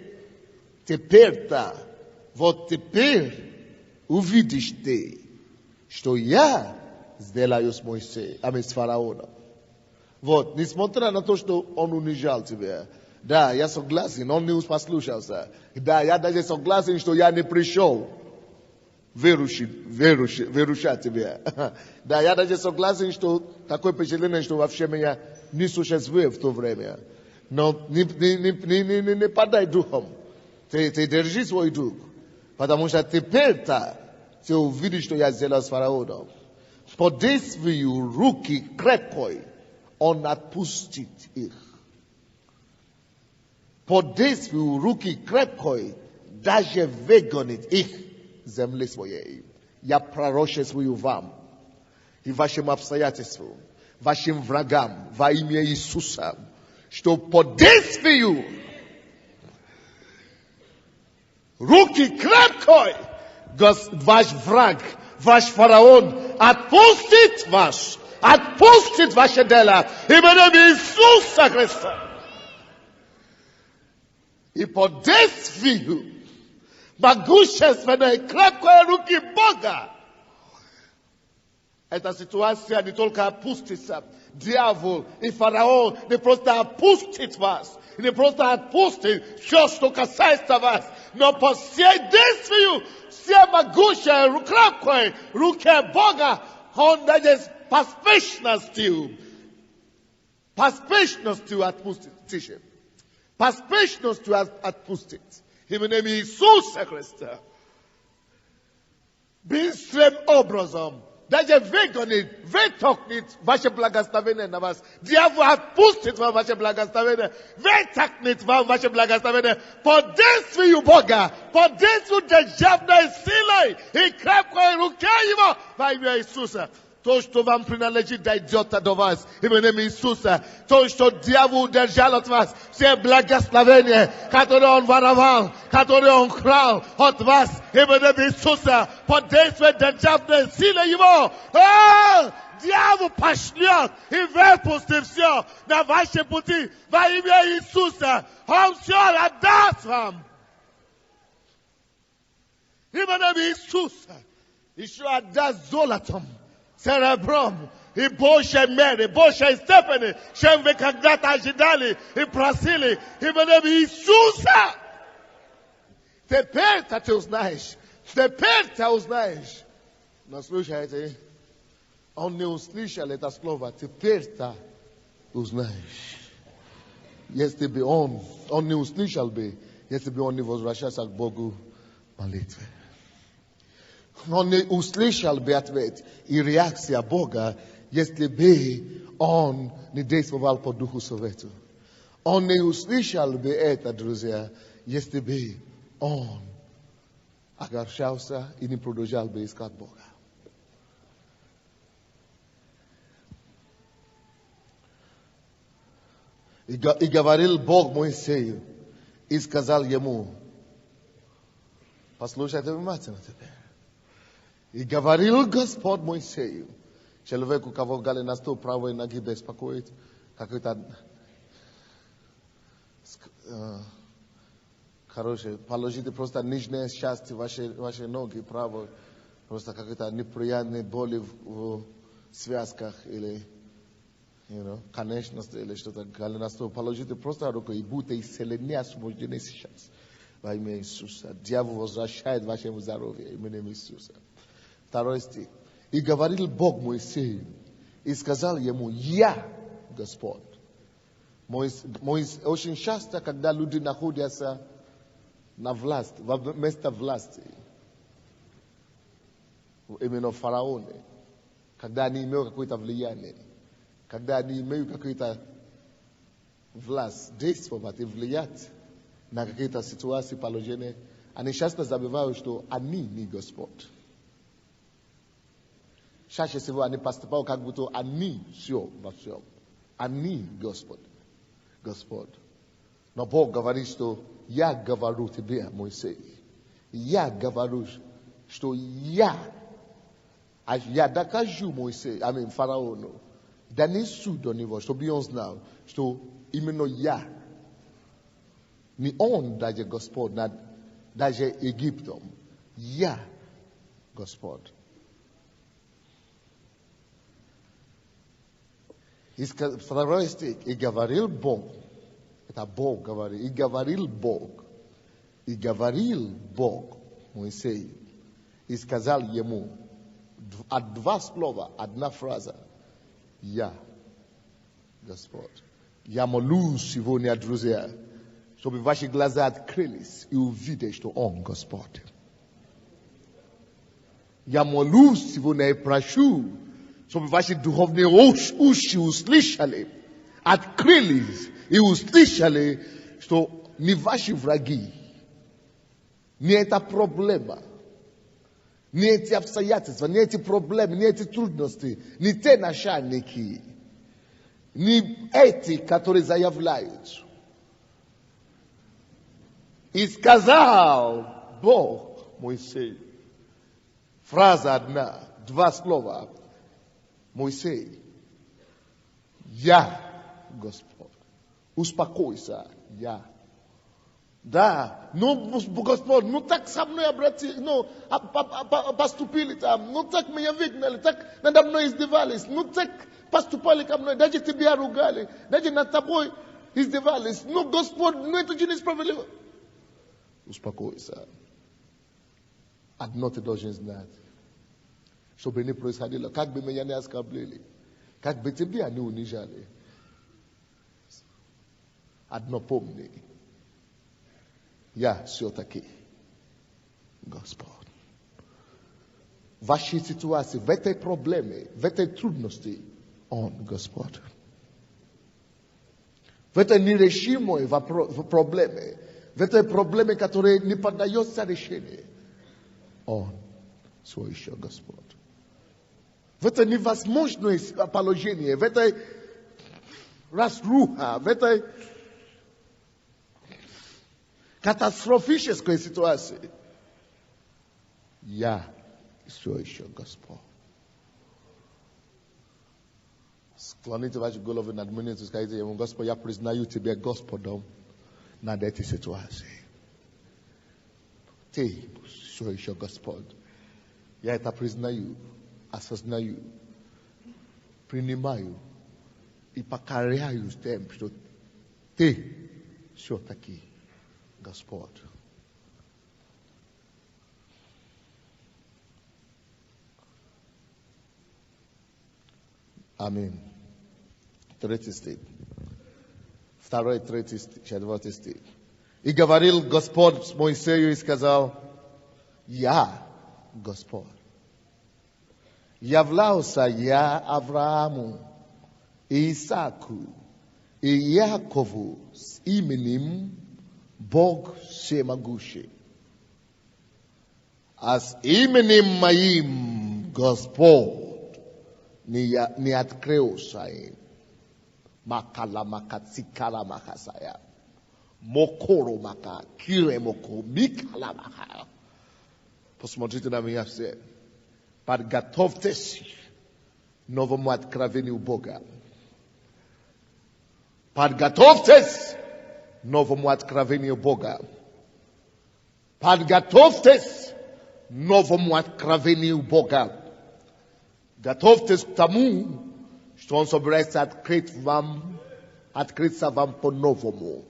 вот теперь увидишь ты, что я сделаю с Моисеем, с фараоном. Вот, несмотря на то, что он унижал тебя, да, я согласен, он не послушался. Да, я даже согласен, что я не пришел выручать тебя. Да, я даже согласен, что такое впечатление, что вообще меня не существует в то время. Но не падай духом. Ты держи свой дух. Потому что теперь-то ты увидишь, что я сделал с фараоном. Подействию руки крепкой, он отпустит их. Podesviu ruki krepkoj, daje wygonit ich земли своей. Я пророчествую вам и вашим обстоятельствам, вашим врагам во имя Иисуса, что подесвию руки крепкой ваш враг, ваш фараон отпустит ваше дело именем Иисуса Христа. И подесвию могущественной крепкой руки Бога. Эта ситуация не только опустится. Дьявол и фараон не просто опустит вас, не просто отпустит все, что касается вас, но по всей действию, все могущей крепкой руки Бога, он даже с поспешностью отпустит. Тише. Поспешностью отпустит. Именем Иисуса Христа. Быстрым образом. Даже вытолкнет ваше благословение на вас. Дьявол отпустит вам ваше благословение. Вытолкнет вам ваше благословение. По действию Бога. По действию державной силой. И крепкой руке Его во имя Иисуса. То, что вам принадлежит, дойдет до вас. Именем Иисуса. То, что дьявол держал от вас. Все благословения, которые он воровал, которые он крал от вас. Именем Иисуса. Под действием державной силы его. Дьявол пошлет и выпустит все на ваши пути. Во имя Иисуса. Он все отдаст вам. Именем Иисуса. Еще отдаст золотом, серебром и большей мере, большей степени, чем вы когда-то ожидали и просили именем Иисуса. Теперь-то ты узнаешь. Но слушайте, он не услышал это слово. Теперь-то узнаешь. Если бы он не услышал бы, если бы он не возвращался к Богу молитвы. Он не услышал бы ответ и реакция Бога, если бы он не действовал по Духу Совету. Он не услышал бы это, друзья, если бы он огорчался и не продолжал бы искать Бога. И говорил Бог Моисею, и сказал ему, послушайте внимательно теперь. И говорил Господь Моисею, человеку, кого голеностоп правой ноги беспокоит, какой-то, положите просто нижние части вашей ноги правой, просто какие-то неприятные боли в связках или, конечности или что-то, голеностоп, положите просто руку и будете исцелены, освобождены сейчас во имя Иисуса. Дьявол возвращает вашему здоровью именем Иисуса. 2 стих. И говорил Бог Моисею, и сказал ему, я Господь. Очень часто, когда люди находятся на власти, вместо власти, именно фараоны, когда они имеют какое-то влияние, когда они имеют какую-то власть, действовать и влиять на какие-то ситуации, положения, они часто забывают, что они не Господь. Чаще всего они поступают, как будто они все во всем. Они Господь. Но Бог говорит, что я говорю тебе, Моисей. Я говорю, что я докажу Моисею, фараону, донесу до него, чтобы он знал, что именно я, не он даже Господь над даже Египтом. Я Господь. И 2 стих. И говорил Бог. Это Бог говорит. И говорил Бог Моисею. И сказал ему. Два слова, одна фраза. Я Господь. Я молюсь сегодня, друзья, чтобы ваши глаза открылись и увидели, что Он Господь. Я молюсь сегодня и прошу, чтобы ваши духовные уши услышали, открылись и услышали, что ni vaši vragi, ni eta problema, ni eti обстоятельства, ni eti problemi, ni eti trudnosti, ni te načalniki, ni eti которые заявляют. И сказал Бог Моисею. Фраза одна, два слова. Моисей, я Господь. Успокойся, я. Да, ну, Господь, ну так со мной поступили там, ну так меня выгнали, так надо мной издевались, ну так поступали ко мной, даже тебя ругали, даже над тобой издевались. Ну, Господь, ну это же несправедливо. Успокойся. Одно ты должен знать, чтобы не происходило, как бы меня не оскорбили, как бы тебя не унижали. Одно помни, я все-таки Господь. В вашей ситуации, в этой проблеме, в этой трудности, Он Господь. В этой нерешимой проблеме, в этой проблеме, которая не поддается решению, Он все еще Господь. В этой невозможной положении, в этой разруха, в этой катастрофической ситуации, я все еще Господь. Склоните ваши головы над мною и скажите ему: Господь, я признаю Тебя Господом над этой ситуацией. Ты все еще Господь. Я это признаю, осознаю, принимаю и покоряюсь тем, что Ты все-таки Господь. Аминь. 3 стих. 2, 3, 4 стих. И говорил Господь с Моисею и сказал: Я Господь. Являлся я Аврааму, Исааку и Якову с именем Бог всемогущий. А с именем моим Господь не открылся им. Макаламака цикаламахасая. Мокоромака, киремоко, микаламаха. Посмотрите на меня все. Подготовьтесь к новому откровению Бога. Подготовьтесь к новому откровению Бога. Подготовьтесь к новому откровению Бога. Готовьтесь к тому, что Он собирается открыться вам по-новому.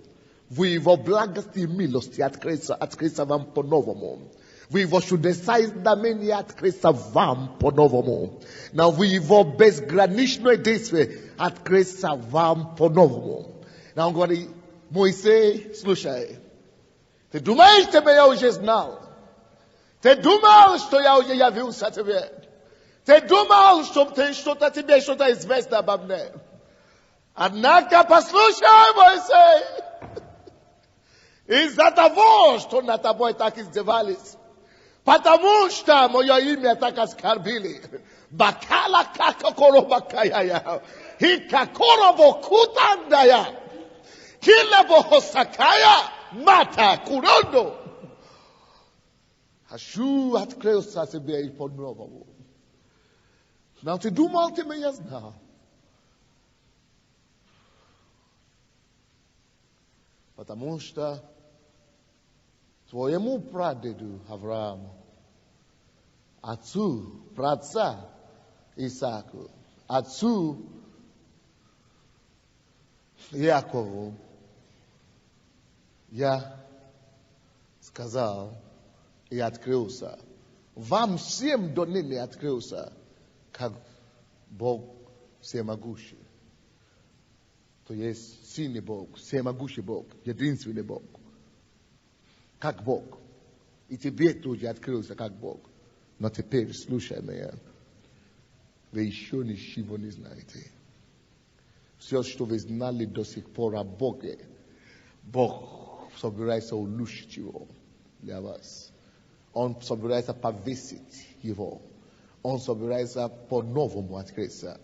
В Его благости и милости открыться вам по-новому. В Его чудеса и знамения открыться вам по-новому. Но в Его безграничное действие открыться вам по-новому. Но Он говорит: Моисей, слушай, ты думаешь, что я уже знал? Ты думал, что я уже явился тебе? Ты думал, что тебе что-то известно обо мне? Однако послушай, Моисей, из-за того, что над тобой так издевались, потому что мое имя так оскорбили, бакала какокоро бакаяя, и какоро кутандая, килебо хосакая, мата куроndo. Хочу открылся себе и по-новому. Но ты думал, ты меня знал. Потому что твоему прадеду Аврааму, отцу, праотца Исааку, отцу Якову, я сказал и открылся. Вам всем до ныне открылся, как Бог всемогущий. То есть сильный Бог, всемогущий Бог, единственный Бог. Как Бог. И тебе тоже открылся как Бог. Но теперь слушай меня. Вы еще ничего не знаете. Все, что вы знали до сих пор о Боге, Бог собирается улучшить его для вас. Он собирается повесить его. Он собирается по-новому открыться.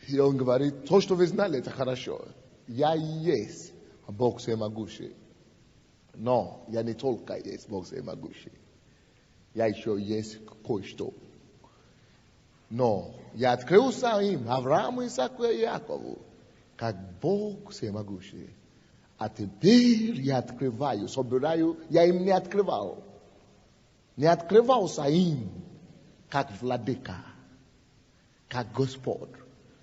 И он говорит, то, что вы знали, это хорошо. Я есть Бог всемогущий. Но я не только есть Бог всемогущий. Я еще есть кое-что. Но я открылся им, Аврааму, Исааку и Якову, как Бог всемогущий. А теперь я открываю, собираю, я им не открывал. Не открывался им, как владыка, как Господь.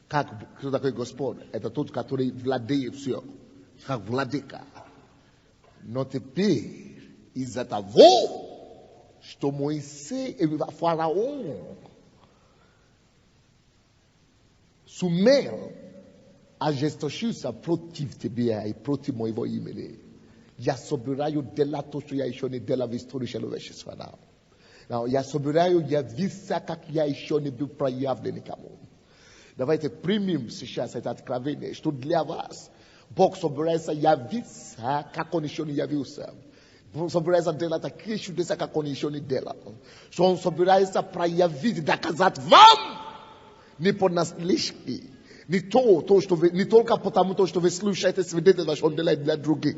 Кто такой Господь? Это тот, который владеет все, как владыка. Но теперь из-за того, что Моисей и фараон сумел ожесточиться против тебя и против моего имени, я собираю делать то, что я еще не делал в истории человечества. Я собираю явиться, как я еще не был проявлен никому. Давайте примем сейчас это откровение, что для вас Бог собирается явиться, как он еще не явился. Бог собирается делать такие чудеса, как он еще не делал. Что он собирается проявить, доказать вам, не понаслышке, не только потому, что вы слушаете свидетельства, что он делает для других.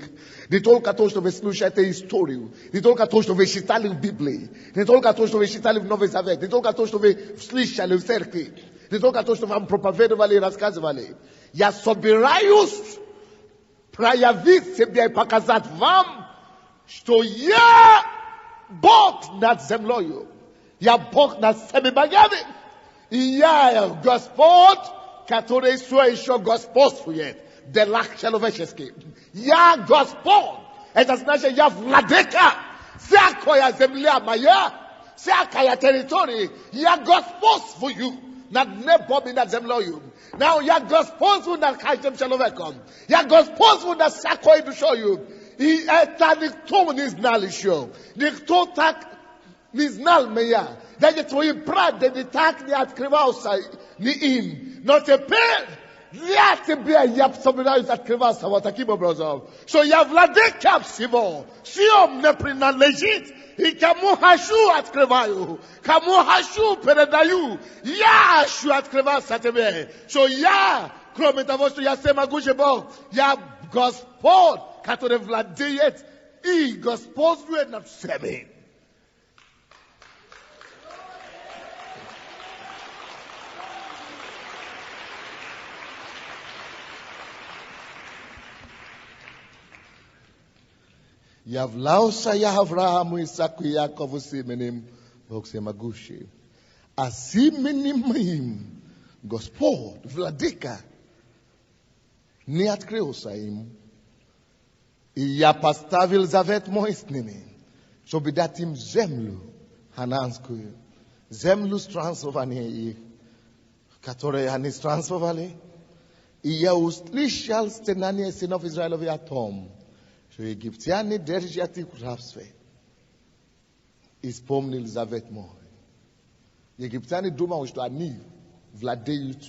Не только то, что вы слушаете историю. Не только то, что вы читали в Библии. Не только то, что вы читали в Новый Завет. Не только то, что вы слышали в церкви. Не только то, что вам проповедовали и рассказывали. Я собираюсь проявить себя и показать вам, что я Бог над землей. Я Бог над всеми богами. И я Господь, который все еще господствует в делах человеческих. Я Господь. Это значит, я владыка. Всякая земля моя, всякая территория, я господствую над небом и над землей. Now я господствую над каждым человеком. Я господствую над всякой душою. И это никто не знал еще. Никто так не знал меня. Даже твои прадеды так не открывался ни им. Но теперь для тебя я собираюсь открываться вот таким образом. Что я владыка всего. Все мне принадлежит. И кому хочу открываю. Кому хочу передаю. Я хочу открываться тебе. Что я, кроме того, что я всемогущий Бог, я Господь, который владеет и господствует над всеми. Являлся я Аврааму, Исааку и Якову с именем Бог всемогущий. А с именем моим Господь, владыка, не открылся им. И я поставил завет мой с ними, чтобы дать им землю хананскую, землю странствования их, которые они странствовали. И я услышал стенание сынов Израиловых о том, что египтяне держат их в рабстве. Исполнил завет мой. Египтяне думают, что они владеют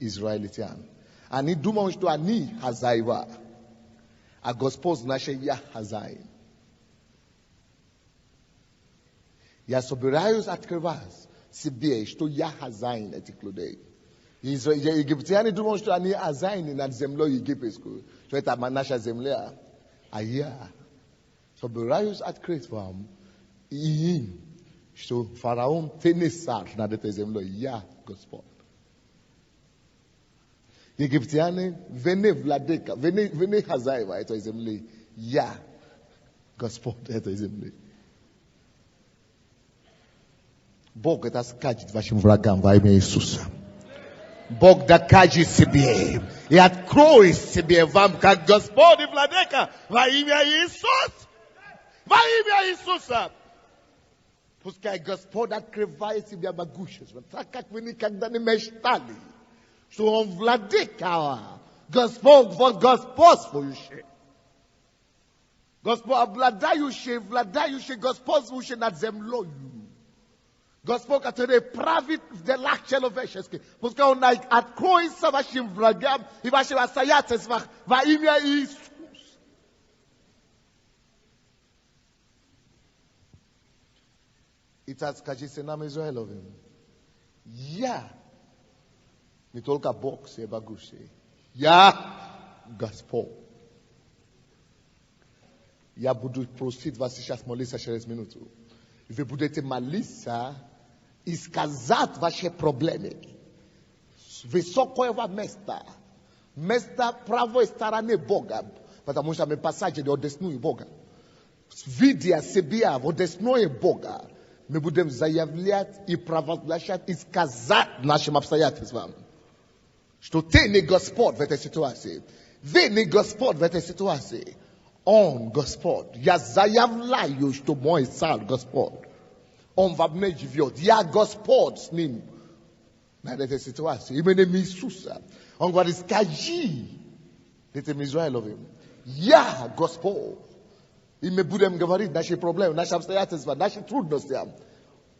израильтян. Они думают, что они хозяева. А Господь значит я хозяин. Я собираюсь открывать себе, что я хозяин этих людей. Египтяне думают, что они хозяины над землей египетскую. Что это наша земля. А я собираюсь открыть вам и им, что фараон не царь над этой землей. Я Господь. Египтяне, вы владыка, вы хозяева этой земли. Я Господь этой земли. Бог это скажет вашим врагам во имя Иисуса. Бог докажет себе и откроет себе вам, как Господь и владыка во имя Иисуса. Во имя Иисуса. Пускай Господь открывает себе могущество, так как вы никогда не мечтали, что Он владыка, Господь господствующий. Господь владающий, господствующий над землей. Господь, который правит в делах человеческих. Пускай Он откроется вашим врагам и вашим обстоятельствам во имя Иисуса. It has Kajisenam Israel of him. Yeah. Nitolka box ebagushe. Yeah. Gospel. Ya budu proceed vasishas molisa sheres minutu. If budete malisa iskazat vaše probleme. Visoko eva mesta. Mesta pravo estarane boga. But amusha me passage de odesnu boga. Vidia sebia odesnu boga. Me budem zayavliat I pravazlashat iskazat našem absayat isvam. Što te ne Gospod v tej situaciji. Ve ne Gospod v tej situaciji. On Gospod. Ja zajavlaju što moj car Gospod. On vam ne живет. Ja Gospod s njim. Na tej situaciji. Imenem Isusa. On govori skaži. Dete mi Izraelovim. Ja Gospod. I me budem говорить наши проблемы, наши обстоятельства, наши трудности.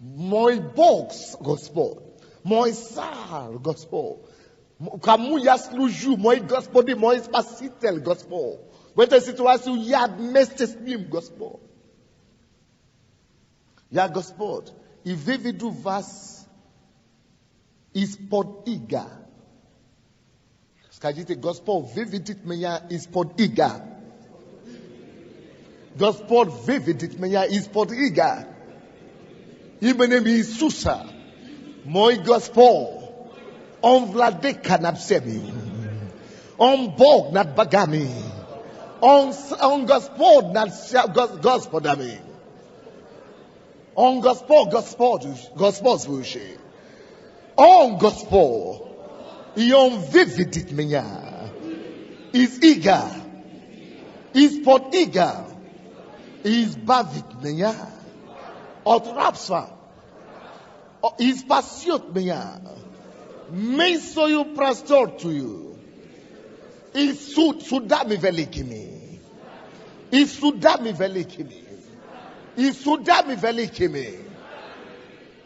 Мой Бог, Господь. Мой царь, Господь. Кому я служу, мой Господь, мой Спаситель, Господь. В этой ситуации я вместе с ним, Господь. Я Господь. И выведу вас из-под ига. Скажите, Господь выведет меня из-под ига. Господь выведет меня из-под ига. Именем Иисуса. Мой Господь. Он владыка над всеми. Он Бог над богами. Он Господь над господами. Он Господь, господствующий. Он Господь. И Он выведет меня из ига. Из-под ига. И избавит меня от рабства. И спасет меня. Место просторную. И судами великими. И судами великими. И судами великими.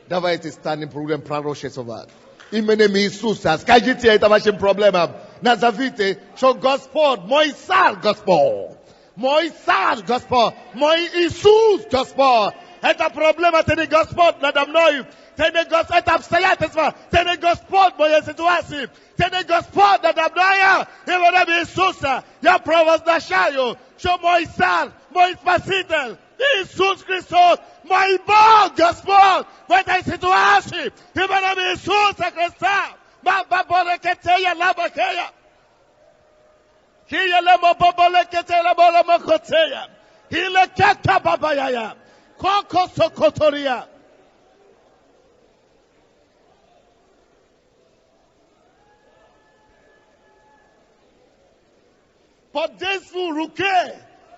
Давайте станем проблем пророчествовать. Именем Иисуса. Скажите это вашим проблемам. Назовите, что Господь, мой царь Господь. Мой царь Господь. Мой Иисус Господь. Это проблема, ты не Господь надо мною. Ты не Господь, это обстоятельства. Ты не Господь в моей ситуации. Ты не Господь надо мною. Именем Иисуса я провозглашаю, что мой царь, мой Спаситель, Иисус Христос, мой Бог, Господь, в этой ситуации. Именем Иисуса Христа. Баба Борекетея Лабакея. Кия Лама Бабалекетея Лабаламакотея. Илекета Бабаяя. Коко Сокотория. По действию руки,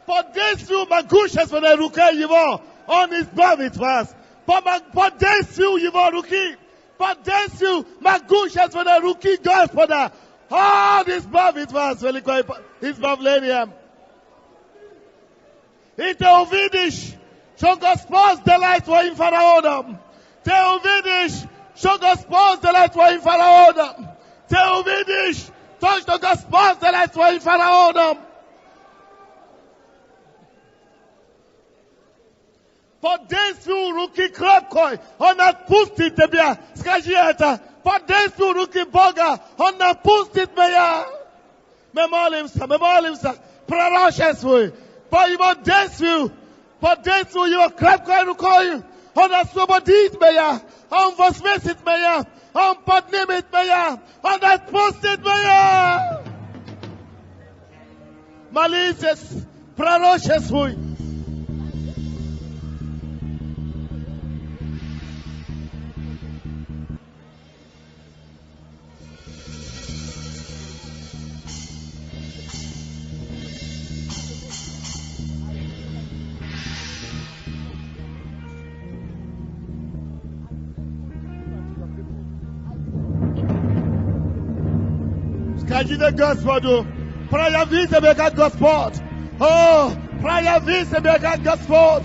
по действию могущественной руки Его, Он избавит вас. По действию Его руки, по действию могущественной руки Господа, Он избавит вас великое избавлением. И ты увидишь, что Господь сделает твоим фараоном. Ты увидишь, что Господь сделает твоим фараоном. Ты увидишь то, что Господь сделает твоим фараоном. По действию руки крепкой Он отпустит тебя. Скажи это. По действию руки Бога Он отпустит меня. Мы молимся. Пророчествуй. По Его действию. По действию Его крепкой рукой Он освободит меня. Он возвысит меня. Он поднимет меня. Он отпустит меня. Молитесь. Пророчествуй. Скажите Господу, прояви себя как Господь. О, прояви себя как Господь.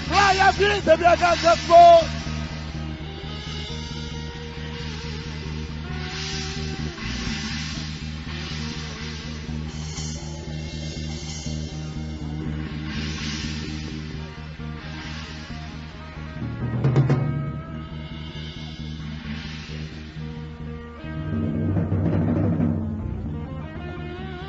Прояви себя как Господь.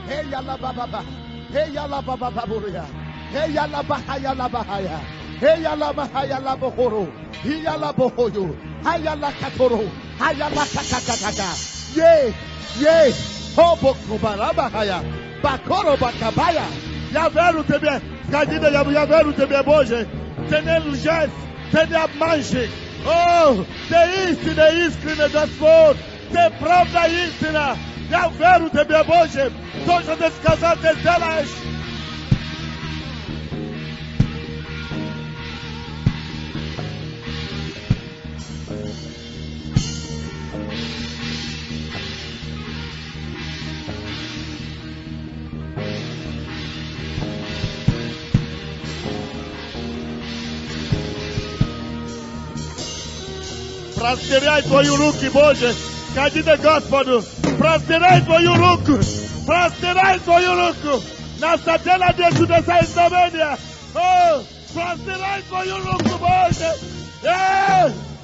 Hey yala baba. Hey yala baba baburia. Hey yala bahaya la bahaya. Hey yala bahaya la bohoro. Hey yala bohoyo. Hayala katoro. Hayala kakakaka. Yay. Hobo kubara bahaya. Bakoro bakabaya. Yaveru tebe. Kadida yaveru tebe boje. Tenez le geste. Tenez à manger. Oh, de iskrine Gospod. Te pravda istina. Ja veru tebe Bože. To ćete skazati zeleš. Простирай твою руки, Боже. Кажите Господу. Простирай твою руку. Простирай твою руку. Насадила де чудеса и знамения. О, простирай твою руку, Боже.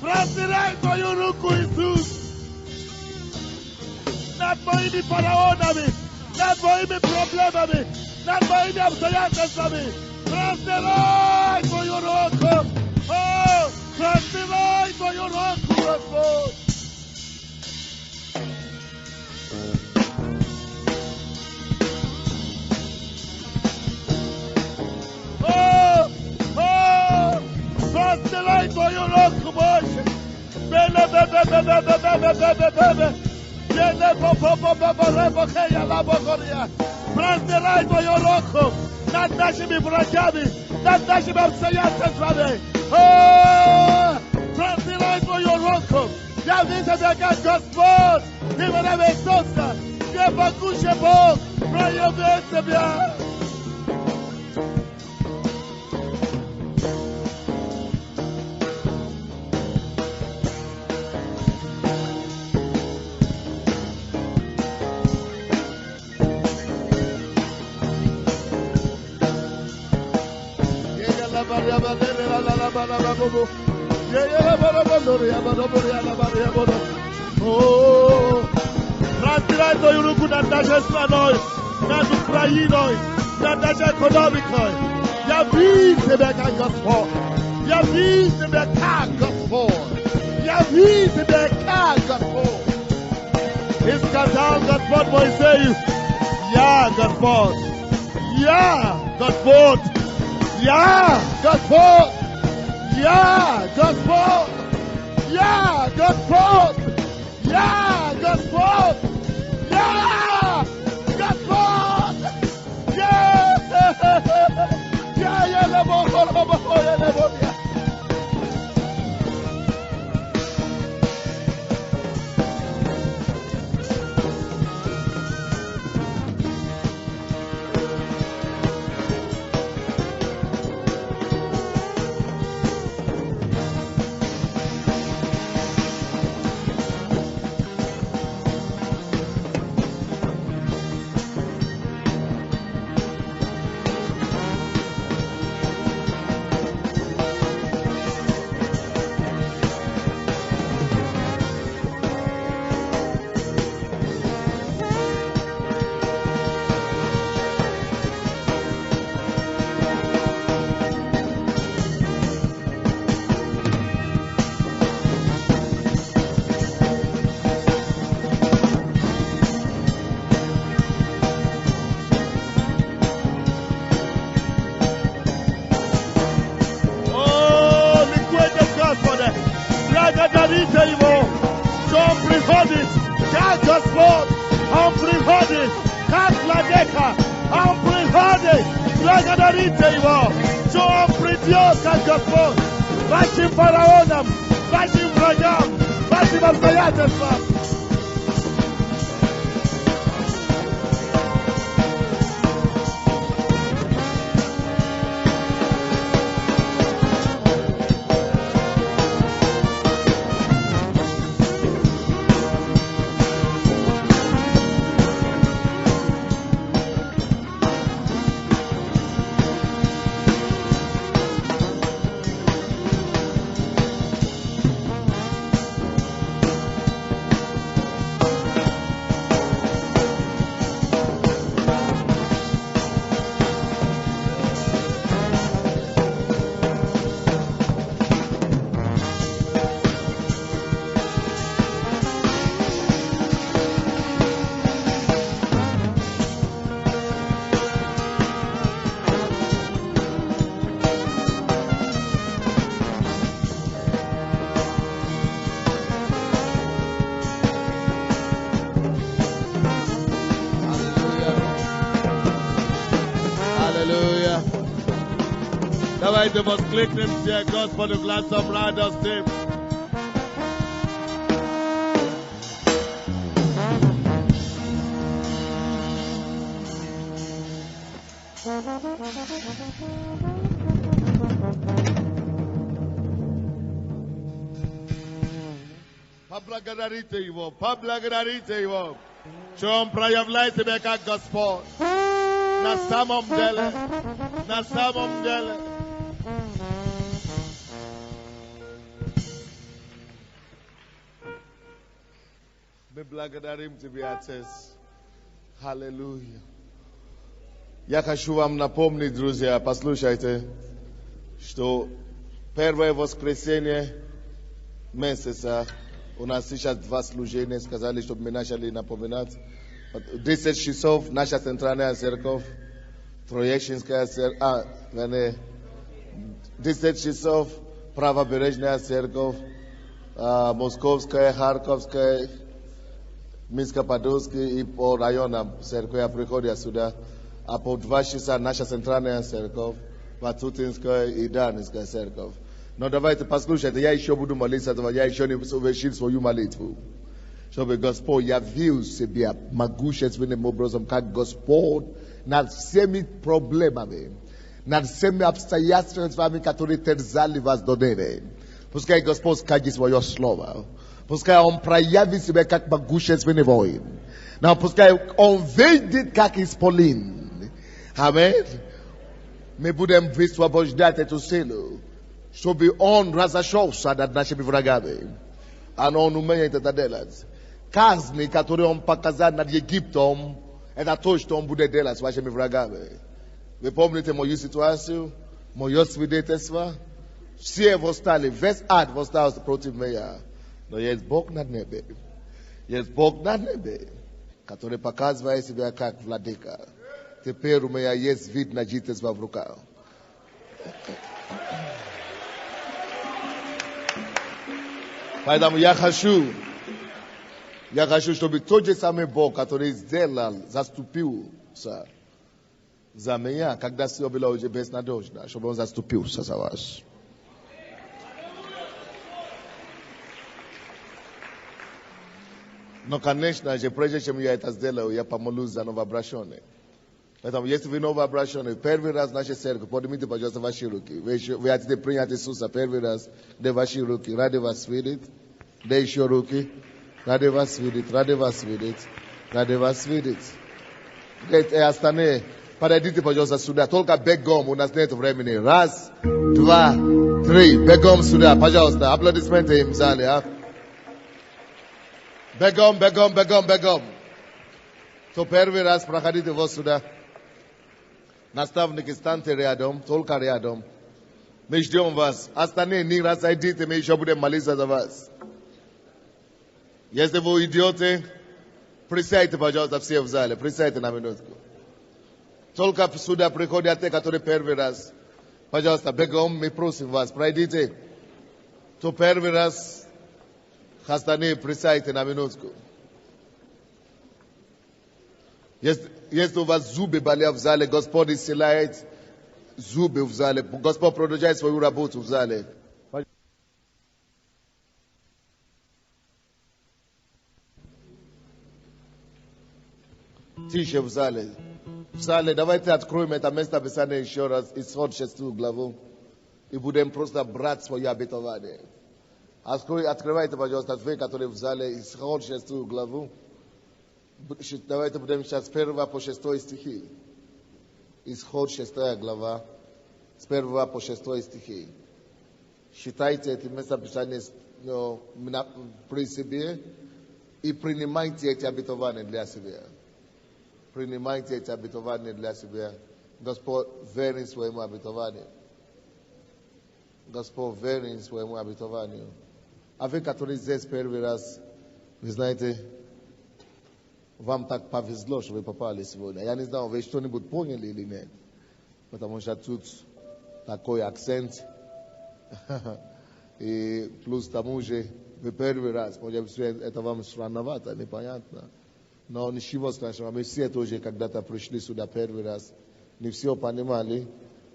Простирай твою руку, Иисус. Над моими фараонами. Над моими проблемами. Над моими обстоятельствами. Простирай твою руку. О, простирай твою руку, Господь. Простирай твою руку, Боже. Простирай твою руку над нашими братьями, над нашими обстоятельствами. Простирай твою руку. Я вижу тебя как Господь. Ты меня высоко. Не могущий Бог. Прояви себя. Oh, простирай твою руку над нашей страной, над Украиной, над нашей экономикой. Я вижу тебя как Господь. Я вижу тебя как Господь. Я вижу тебя как Господь. И сказал Господь Моисею: Я Господь. Я Господь. Я Господь. Я Господь. Я Господь. Я Господь. Я Господь. Я не могу, я не могу. Вашим фараонам, вашим врагам, вашим обстоятельствам. Давайте воскликнем все Господу глазом радости. Поблагодарите его, что он проявляет себя как Господь. На самом деле. Мы благодарим Тебя, Отец. Аллилуйя. Я хочу вам напомнить, друзья, послушайте, что первое воскресенье месяца у нас сейчас 2 служения, сказали, чтобы мы начали напоминать. 10 часов наша центральная церковь, Троещинская церковь, 10 часов правобережная церковь, Московская, Харьковская, Минско-Подольская и по районам церкви приходят сюда. А по 2 часа наша центральная церковь, Ватутинская и Дарницкая церковь. Но давайте послушайте, я еще буду молиться, я еще не совершил свою молитву. Чтобы Господь явил себя могущественным образом, как Господь над всеми проблемами, над всеми обстоятельствами, которые терзали вас до ныне. Пускай Господь скажет свое слово. Пускай Он проявит себя как могущественный воин. Но пускай Он выйдет как исполин. Аминь. Мы будем высвобождать эту силу, чтобы Он разошелся над нашими врагами. А Он умеет это делать. Казни, которые Он показал над Египтом, это то, что Он будет делать с вашими врагами. Вы помните мою ситуацию, мое свидетельство? Все восстали, весь ад восстал против меня. Но есть Бог на небе. Есть Бог на небе, который показывает себя как владыка. Теперь у меня есть вид на жительство в руках. Поэтому я хочу, чтобы тот же самый Бог, который сделал, заступился за меня, когда все было уже безнадежно, чтобы Он заступился за вас. Но, конечно же, прежде чем я это сделаю, я помолюсь за новообращенных. Поэтому, если вы новообращенные, первый раз в нашей церкви, поднимите, пожалуйста, ваши руки. Вы хотите принять Иисуса первый раз, где ваши руки, ради вас видеть, где еще руки, ради вас видеть, ради вас видеть, ради вас видеть. Остальные, подойдите, пожалуйста, сюда. Только бегом, у нас нет времени. 1, 2, 3, бегом сюда, пожалуйста. Аплодисменты им в зале, а? Бегом. То первый раз проходите вот сюда. Наставники, станьте рядом, только рядом. Мы ждем вас. Остальные не разойдите, мы еще будем молиться за вас. Если вы идете, присядьте, пожалуйста, все в зале. Присядьте на минутку. Только сюда приходят те, которые первый раз. Пожалуйста, бегом, мы просим вас, пройдите. То первый раз, остальные присядьте на минутку. Если у вас зубы болят в зале, Господь исцеляет зубы в зале. Господь продолжает свою работу в зале. Тише в зале. В зале, давайте откроем это место Писания еще раз. Исход 6 главу. И будем просто брать свое обетование. Открывайте, пожалуйста, вы, которые в зале. Исход 6 главу. Давайте будем сейчас с 1 по 6 стихи. Исход 6 глава, с 1 по 6 стихи. Считайте эти места Писания при себе и принимайте эти обетования для себя. Принимайте эти обетования для себя. Господь верен своему обетованию. Господь верен своему обетованию. А вы, которые здесь первый раз, вы знаете, вам так повезло, что вы попали сегодня. Я не знаю, вы что-нибудь поняли или нет. Потому что тут такой акцент. И плюс к тому же, вы первый раз. Может быть, это вам странновато, непонятно. Но ничего страшного. Мы все тоже когда-то пришли сюда первый раз. Не все понимали.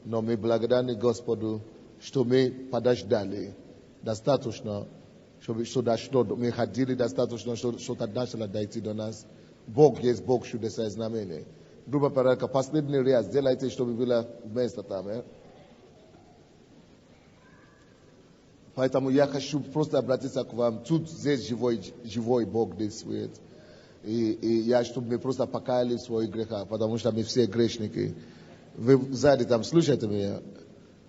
но мы благодарны Господу, что мы подождали достаточно, что дошло, мы ходили достаточно, что-то начало дойти до нас. Бог есть Бог чудеса и знамений. Друга порядка, последний раз, сделайте, чтобы было вместо там. Поэтому я хочу просто обратиться к вам. Тут здесь живой Бог действует. И я, чтобы мы просто покаяли в своих грехах, потому что мы все грешники. Вы сзади там слушайте меня,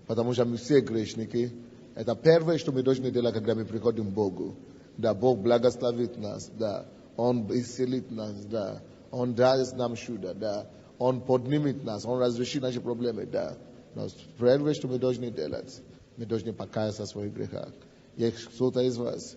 потому что мы все грешники. Это первое, что мы должны делать, когда мы приходим к Богу. Да, Бог благословит нас, да. Он исцелит нас, да. Он даст нам чудо, да. Он поднимет нас, Он разрешит наши проблемы, да. Но первое, что мы должны делать, мы должны покаяться в своих грехах. Есть кто-то из вас,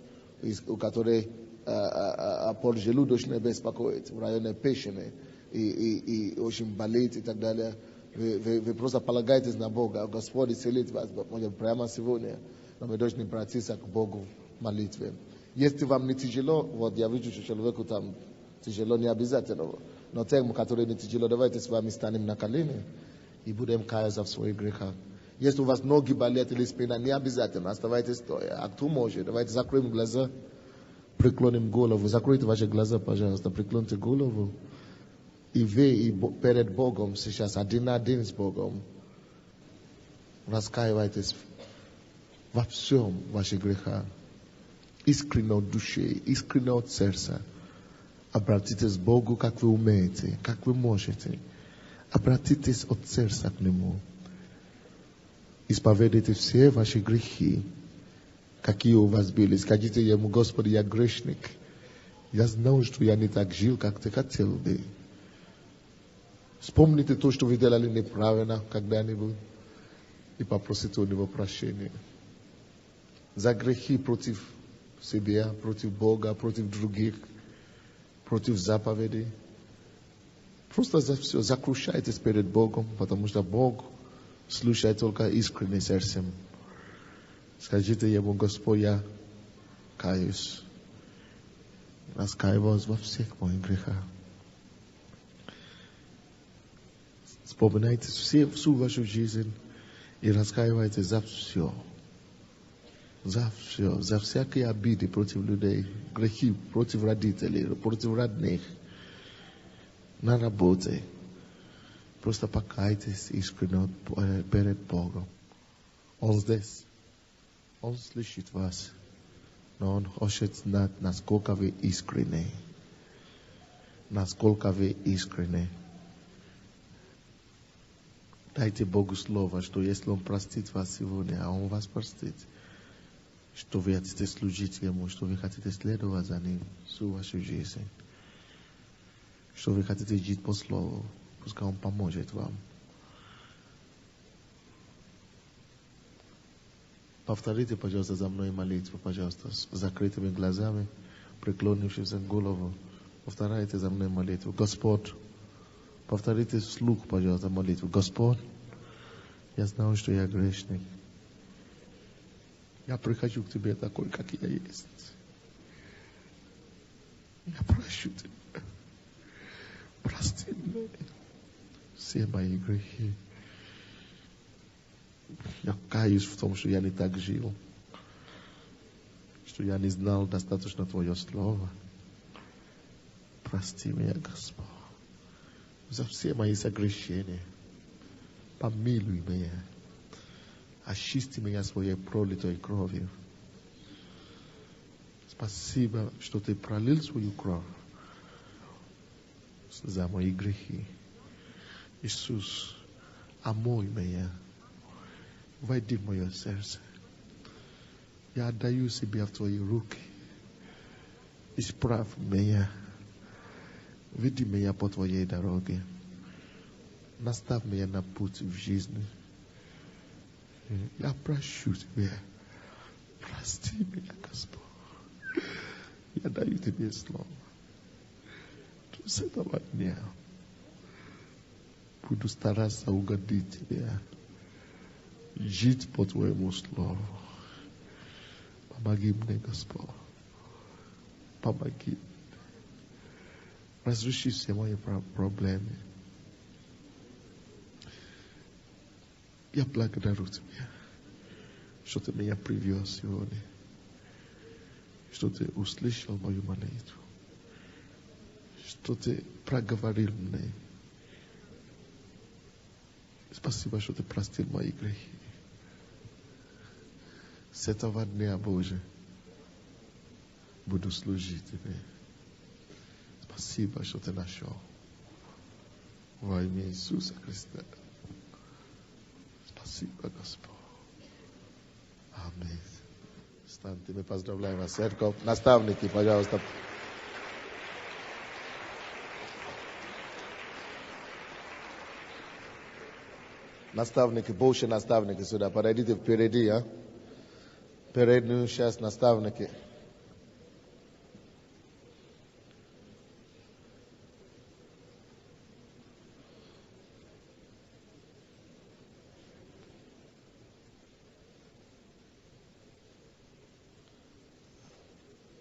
у которых по желудочной беспокоит, в районе печени, и очень болит и так далее. Вы просто полагаетесь на Бога, Господь исцелит вас, может, прямо сегодня. Но мы должны обратиться к Богу в молитве. Если вам не тяжело, вот я вижу, что человеку там тяжело не обязательно. Но тем, которые не тяжело, давайте с вами станем на колени и будем каяться в своих грехах. Если у вас ноги болят или спина, не обязательно, оставайтесь стоя. А кто может, давайте закроем глаза, преклоним голову. Закройте ваши глаза, пожалуйста, преклоните голову. И вы перед Богом сейчас, один на один с Богом, раскаивайтесь во всем ваших грехах. Искренне от души, искренне от сердца. Обратитесь к Богу, как вы умеете, как вы можете. Обратитесь от сердца к Нему. Исповедуйте все ваши грехи, какие у вас были. Скажите Ему: Господи, я грешник. Я знаю, что я не так жил, как Ты хотел бы. Вспомните то, что вы делали неправильно когда-нибудь, и попросите у Него прощения. За грехи против себя, против Бога, против других, против заповедей. Просто за все закрушайтесь перед Богом, потому что Бог слушает только искренним сердцем. Скажите Ему: Господь, я каюсь. Раскаиваюсь во всех моих грехах. Вспоминайте всю вашу жизнь и раскаивайтесь за все. За все. За всякие обиды против людей, грехи против родителей, против родных, на работе. Просто покайтесь искренне перед Богом. Он здесь. Он слышит вас. Но Он хочет знать, насколько вы искренне. Насколько вы искренне. Дайте Богу слово, что если Он простит вас сегодня, а Он вас простит, что вы хотите служить Ему, что вы хотите следовать за Ним всю вашу жизнь, что вы хотите жить по слову, пускай Он поможет вам. Повторите, пожалуйста, за мной молитву, пожалуйста, с закрытыми глазами, преклонившись голову. Повторяйте за мной молитву. Господь, повторите вслух, пожалуйста, молитву. Господь, я знаю, что я грешник. Я прихожу к Тебе такой, как я есть. Я прошу Тебя. Прости меня все мои грехи. Я каюсь в том, что я не так жил. Что я не знал достаточно Твое Слово. Прости меня, Господь, за все мои согрешения. Помилуй меня. Очисти меня своей пролитой кровью. Спасибо, что Ты пролил свою кровь за мои грехи. Иисус, омой меня. Войди в мое сердце. Я отдаю себя в Твои руки. Исправь меня. Веди меня по Твоей дороге. Наставь меня на путь в жизни. Я прошу Тебя. Прости меня, Господь. Я даю Тебе слово. С этого дня буду стараться угодить Тебе. Жить по Твоему слову. Помоги мне, Господь. Помоги. Разреши все мои проблемы. Я благодарю Тебя, что Ты меня привел сегодня, что Ты услышал мою молитву, что Ты проговорил мне. Спасибо, что Ты простил мои грехи. С этого дня, Боже, буду служить Тебе. Спасибо, что Ты нашел. Во имя Иисуса Христа. Спасибо, Господь. Аминь. Встаньте, мы поздравляем вас, церковь. Наставники, пожалуйста. Наставники, больше наставники сюда. Подойдите впереди, а? Переднюю часть наставники.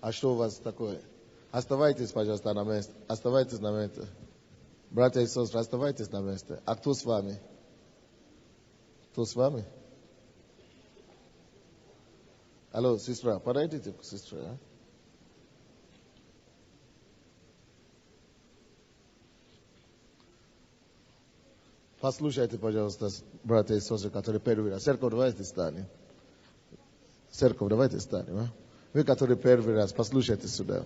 А что у вас такое? Оставайтесь, пожалуйста, на месте. Оставайтесь на месте. Братья и сестры, оставайтесь на месте. А кто с вами? Кто с вами? Алло, сестра, подойдите к сестре. А? Послушайте, пожалуйста, братья и сестры, которые первый раз. Церковь, давайте станем. Церковь, давайте станем. А? Вы, которые первый раз, послушайте сюда.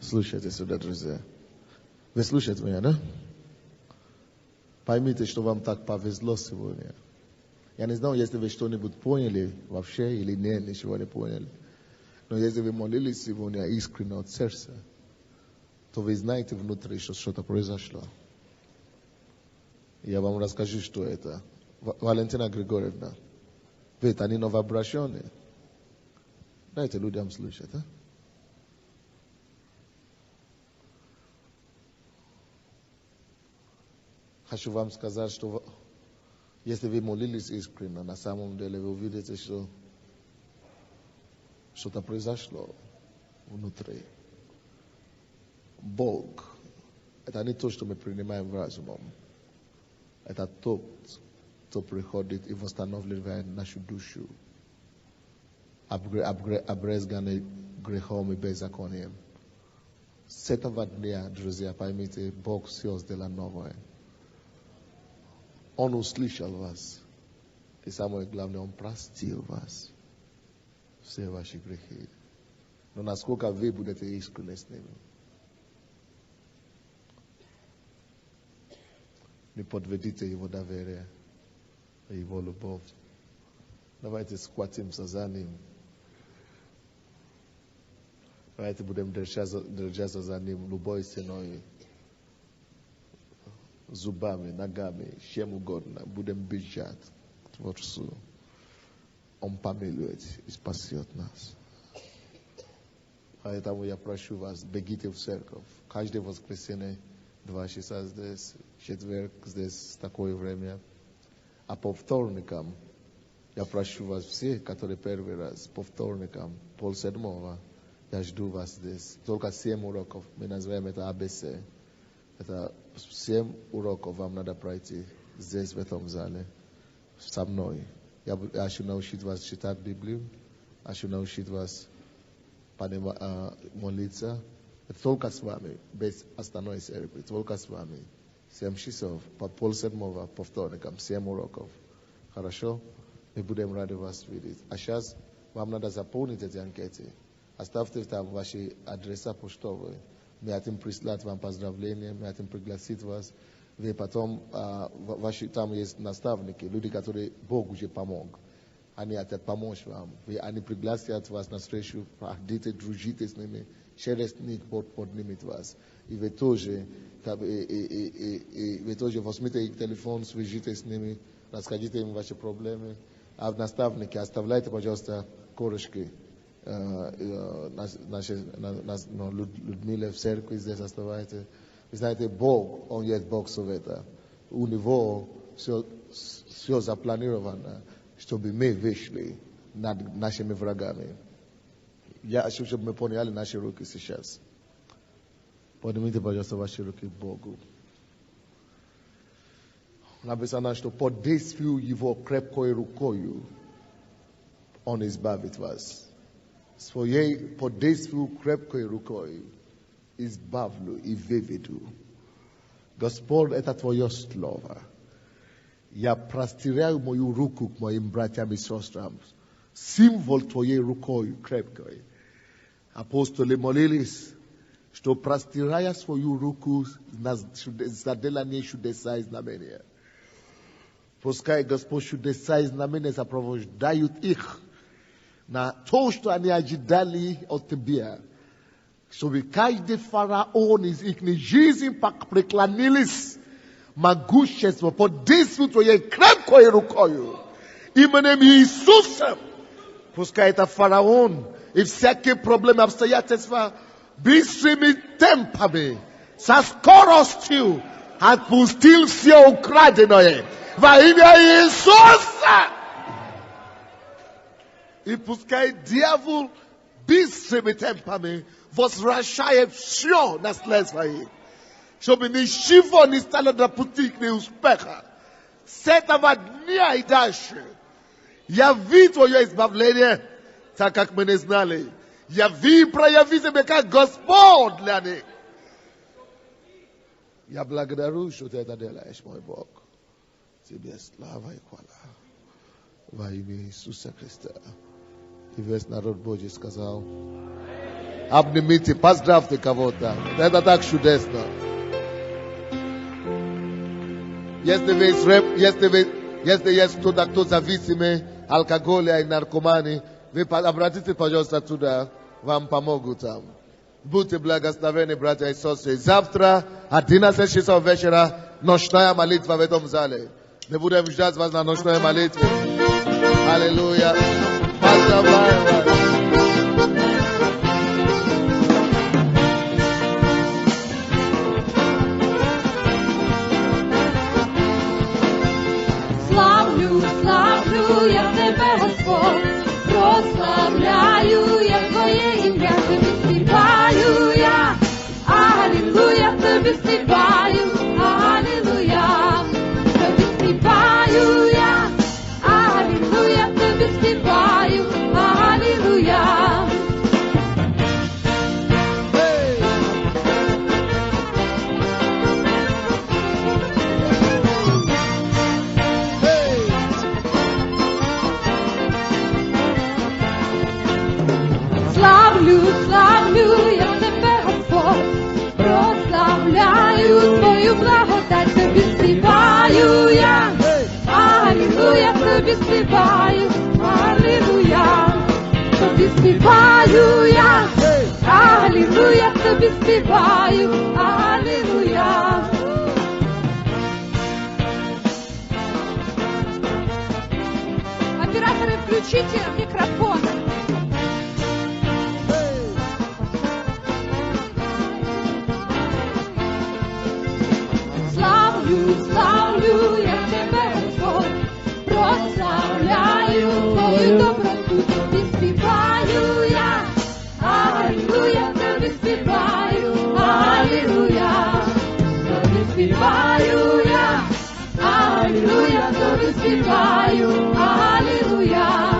Слушайте сюда, друзья. Вы слушаете меня, да? Поймите, что вам так повезло сегодня. Я не знаю, если вы что-нибудь поняли вообще или нет, ничего не поняли. Но если вы молились сегодня искренне от сердца, то вы знаете внутри, что что-то произошло. Я вам расскажу, что это. Валентина Григорьевна, ведь они новообращенные. Дайте людям слушать, а? Хочу вам сказать, что если вы молились искренне, на самом деле вы увидите, что что-то произошло внутри. Бог – это не то, что мы принимаем разумом. Это тот, кто приходит и восстанавливает нашу душу, обрезганный грехом и беззаконием. С этого дня, друзья, поймите, Бог все сделал новое. Он услышал вас. И самое главное, Он простил вас. Все ваши грехи. Но насколько вы будете искренны с ними. Не подведите Его доверие и Его любовь. Давайте схватимся за Ним. Давайте будем держаться за Ним любой ценой. Зубами, ногами, чем угодно. Будем бежать к Творцу. Он помилует и спасет нас. Поэтому я прошу вас, бегите в церковь. Каждое воскресенье 2 часа здесь, четверг здесь, такое время. А по вторникам, я прошу вас все, которые первый раз, по вторникам, 6:30, я жду вас здесь. Только 7 уроков, мы называем это АБЦ. Это 7 уроков вам надо пройти здесь, в этом зале, со мной. Я хочу научить вас читать Библию, хочу научить вас молиться. Это только с вами, без остальной церкви, только с вами. 7 часов, по 6:30, по вторникам, 7 уроков. Хорошо? Мы будем рады вас видеть. А сейчас вам надо заполнить эти анкеты. Оставьте там ваши адреса почтовые. Мы хотим прислать вам поздравления, мы хотим пригласить вас. Вы потом, ваши, там есть наставники, люди, которые Бог уже помог. Они хотят помочь вам. Они пригласят вас на встречу, ходите, дружите с ними, через них поднимет вас. И вы тоже возьмите их телефон, свяжите с ними, расскажите им ваши проблемы. А наставники, оставляйте, пожалуйста, корешки. Людмила в церкви здесь оставайте. Вы знаете, Бог, Он есть Бог совета. У Него все запланировано, чтобы мы вышли над нашими врагами. Я хочу, чтобы мы подняли наши руки сейчас. Поднимите, пожалуйста, ваши руки к Богу. Написано, що подействию его крепкою рукою он избавит вас. Своей подействию крепкой рукой избавлю и выведу. Господь, это Твое слово. Я простираю мою руку к моим братьям и сестрам. Символ Твоей рукой крепкой. Апостоли молились, что простирая свою руку, заделание чудеса и знамения. Пускай Господь чудеса и знамения сопровождают их на то, что они ожидали от Тебя. Чтобы каждый фараон из их жизни преклонились могущество под действием Твоей крепкой рукою. Именем Иисуса. Пускай это фараон и всякие проблемы, обстоятельства быстрыми темпами, со скоростью отпустил все украденное во имя Иисуса. И пускай дьявол быстрыми темпами возвращает все наследство их, чтобы ничего не стало на пути к неуспеха. С этого дня и дальше яви Твое избавление, так как мы не знали. Яви и прояви себя как Господь для них. Я благодарю, что Ты это делаешь, мой Бог. Тебе слава и хвала. Во имя Иисуса Христа. И весь народ Божий сказал: обнимите, поздравьте кого-то. Это так чудесно. Если есть кто зависимый, алкоголя и наркоманы, вы обратитесь, пожалуйста, туда, вам помогут там. Будьте благословены, братья и сестры. Завтра, 11 часов вечера, ночная молитва в этом зале. Мы будем ждать вас на ночной молитве. Аллилуйя. Поздравляю вас. Славлю я Тебе, Господь, прославляю я Твоє ім'я, Тобі співаю я, алілуя, Тобі співаю, алілуя, Тобі співаю я, алілуя, Тобі співаю, алілуя. Славлю я Тебе, Господь, прославляю Твою благодать, Тобі співаю я, алілуя, Тобі співаю, алілуя, Тобі співаю я, алілуя, Тобі співаю, алілуя. Операторы, включите микрофон. Славлю я Тебе, Господь, прославляю Твою доброту, Тобі співаю я, алілуя, Тобі співаю, алілуя, Тобі співаю я, алілуя, Тобі співаю, алілуя.